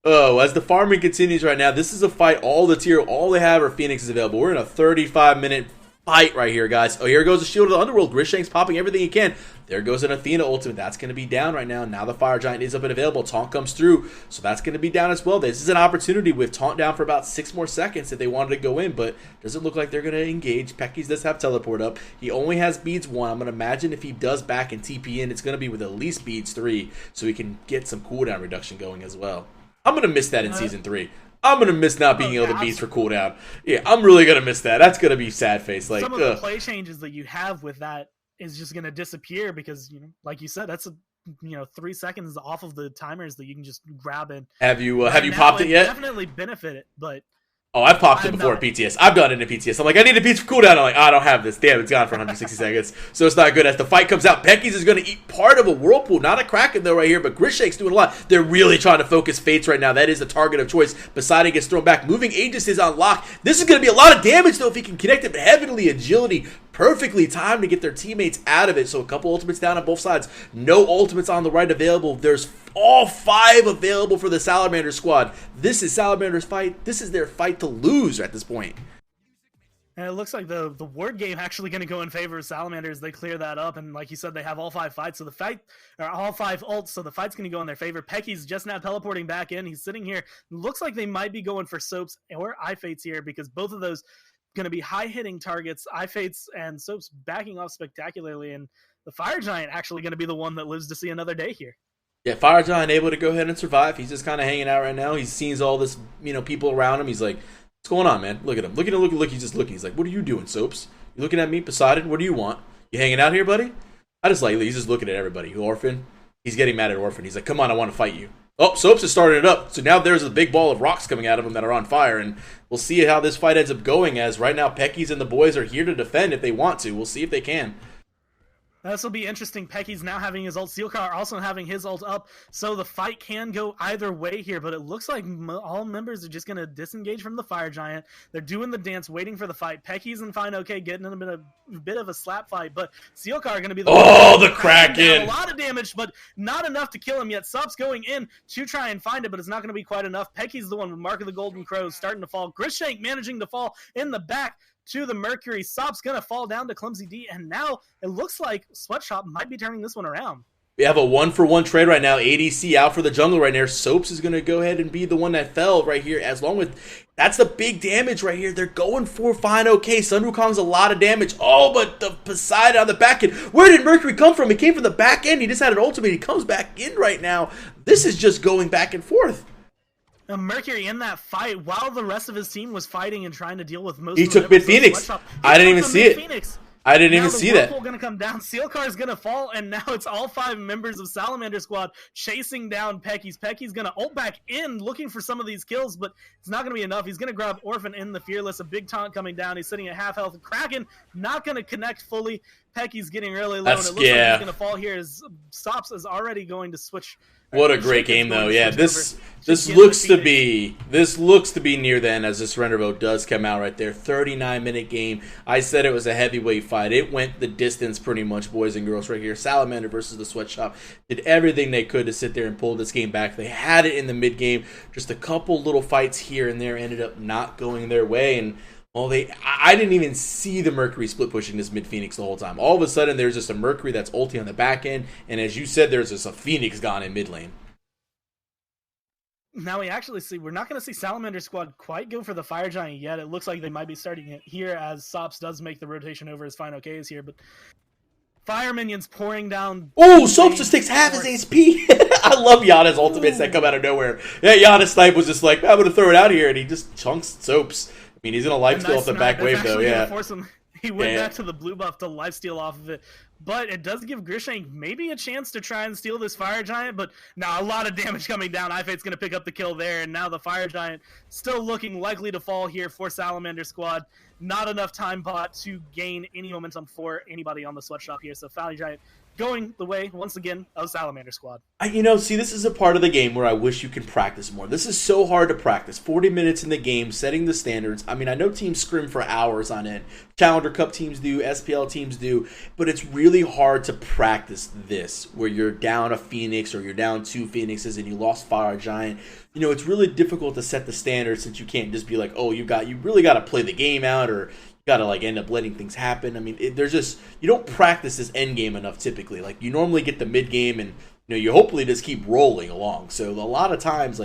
Oh, as the farming continues right now, this is a fight. All they have are Phoenixes available. We're in a 35-minute fight right here, guys. Oh, here goes the Shield of the Underworld. Grishank's popping everything he can. There goes an Athena ultimate. That's going to be down right now. Now the Fire Giant is up and available. Taunt comes through, so that's going to be down as well. This is an opportunity with Taunt down for about 6 more seconds if they wanted to go in, but doesn't look like they're going to engage. Pecky's does have Teleport up. He only has Beads 1. I'm going to imagine if he does back and TP in, it's going to be with at least Beads 3, so he can get some cooldown reduction going as well. I'm going to miss that in Season 3. I'm going to miss not being able to beats for cooldown. Yeah, I'm really going to miss that. That's going to be sad face. Like, some of the play changes that you have with that is just going to disappear because, like you said, that's 3 seconds off of the timers that you can just grab in. Have you popped it yet? Definitely benefit it, but oh, I've popped it before at PTS. I've done it in PTS. I'm like, I need a beats for cooldown. I'm like, I don't have this. Damn, it's gone for 160 seconds. So it's not good. As the fight comes out, Pecky's is going to eat part of a Whirlpool. Not a Kraken, though, right here, but Grishank's doing a lot. They're really trying to focus Fates right now. That is the target of choice. Poseidon gets thrown back. Moving Aegis is on lock. This is going to be a lot of damage, though, if he can connect it. But Heavenly Agility, perfectly timed to get their teammates out of it. So a couple ultimates down on both sides. No ultimates on the right available. There's all 5 available for the Salamander squad. This is Salamander's fight. This is their fight to lose at this point. And it looks like the word game actually going to go in favor of Salamander as they clear that up. And like you said, they have all 5 fights. So the fight, or all 5 ults, so the fight's going to go in their favor. Pecky's just now teleporting back in. He's sitting here. Looks like they might be going for Soaps or iFates here because both of those going to be high-hitting targets. iFates and Soaps backing off spectacularly. And the Fire Giant actually going to be the one that lives to see another day here. Yeah, Fire Giant able to go ahead and survive. He's just kind of hanging out right now. He sees all this, people around him. He's like, what's going on, man? Look at him. Look. He's just looking. He's like, what are you doing, Soaps? You looking at me, Poseidon? What do you want? You hanging out here, buddy? He's just looking at everybody. Orphan. He's getting mad at Orphan. He's like, come on, I want to fight you. Oh, Soaps is starting it up. So now there's a big ball of rocks coming out of him that are on fire, and we'll see how this fight ends up going, as right now Pecky's and the boys are here to defend if they want to. We'll see if they can. This will be interesting. Pecky's now having his ult. Sealcar also having his ult up. So the fight can go either way here, but it looks like all members are just going to disengage from the Fire Giant. They're doing the dance, waiting for the fight. Pecky's in fine okay, getting in a bit of a slap fight, but Sealcar are going to be the the Kraken! A lot of damage, but not enough to kill him yet. Sup's going in to try and find it, but it's not going to be quite enough. Pecky's the one with Mark of the Golden Crows starting to fall. Grishank managing to fall in the back to the Mercury. Sop's going to fall down to Clumsy D, and now it looks like Sweatshop might be turning this one around. We have a 1-for-1 trade right now. ADC out for the jungle right there. Soaps is going to go ahead and be the one that fell right here, as long with... That's the big damage right here. They're going for fine okay. Sun Wukong's a lot of damage. Oh, but the Poseidon on the back end. Where did Mercury come from? He came from the back end. He just had an ultimate. He comes back in right now. This is just going back and forth. Mercury in that fight while the rest of his team was fighting and trying to deal with most. He took mid Phoenix. I didn't even see it. I didn't even see that. Going to come down. Sealcar is going to fall, and now it's all 5 members of Salamander squad chasing down Pecky's. Pecky's going to ult back in, looking for some of these kills, but it's not going to be enough. He's going to grab Orphan in the Fearless. A big taunt coming down. He's sitting at half health. Kraken not going to connect fully. Pecky's getting really low, and it looks like he's going to fall here. As Sops is already going to switch. What a great game, though. Yeah, this looks to be near the end, as this surrender vote does come out right there. 39-minute game. I said it was a heavyweight fight. It went the distance pretty much, boys and girls, right here. Salamander versus the Sweatshop did everything they could to sit there and pull this game back. They had it in the mid game. Just a couple little fights here and there ended up not going their way, and well, I didn't even see the Mercury split pushing this mid Phoenix the whole time. All of a sudden, there's just a Mercury that's ulti on the back end, and as you said, there's just a Phoenix gone in mid lane. Now we actually see, we're not going to see Salamander squad quite go for the Fire Giant yet. It looks like they might be starting it here as Sops does make the rotation over his fine OKs here, but Fire minions pouring down. Oh, Sops just takes half his HP. I love Yana's ultimates that come out of nowhere. Yeah, Yana's snipe was just like, I'm going to throw it out here, and he just chunks Soaps. I mean, he's in a lifesteal off the back wave, though, yeah. He went back to the blue buff to lifesteal off of it. But it does give Grishank maybe a chance to try and steal this Fire Giant. But now a lot of damage coming down. iFate's going to pick up the kill there. And now the Fire Giant still looking likely to fall here for Salamander squad. Not enough time bot to gain any momentum for anybody on the Sweatshop here. So Fire Giant going the way, once again, of Salamander squad. See, this is a part of the game where I wish you could practice more. This is so hard to practice. 40 minutes in the game, setting the standards. I mean, I know teams scrim for hours on end. Challenger Cup teams do, SPL teams do, but it's really hard to practice this, where you're down a Phoenix or you're down 2 Phoenixes and you lost Fire Giant. It's really difficult to set the standards since you can't just be like, oh, you really got to play the game out, or got to end up letting things happen. I mean, there's just, you don't practice this end game enough typically. Like, you normally get the mid game and you hopefully just keep rolling along. So a lot of times,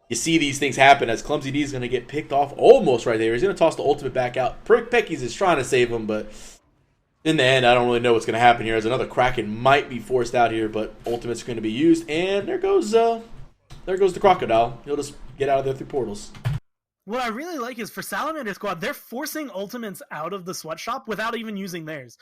you see these things happen as Clumsy D is going to get picked off almost right there. He's going to toss the ultimate back out. Pecky's is trying to save him, but in the end, I don't really know what's going to happen here, as another Kraken might be forced out here, but ultimate's going to be used, and there goes the Crocodile. He'll just get out of there through portals. What I really like is for Salamander squad, they're forcing ultimates out of the Sweatshop without even using theirs.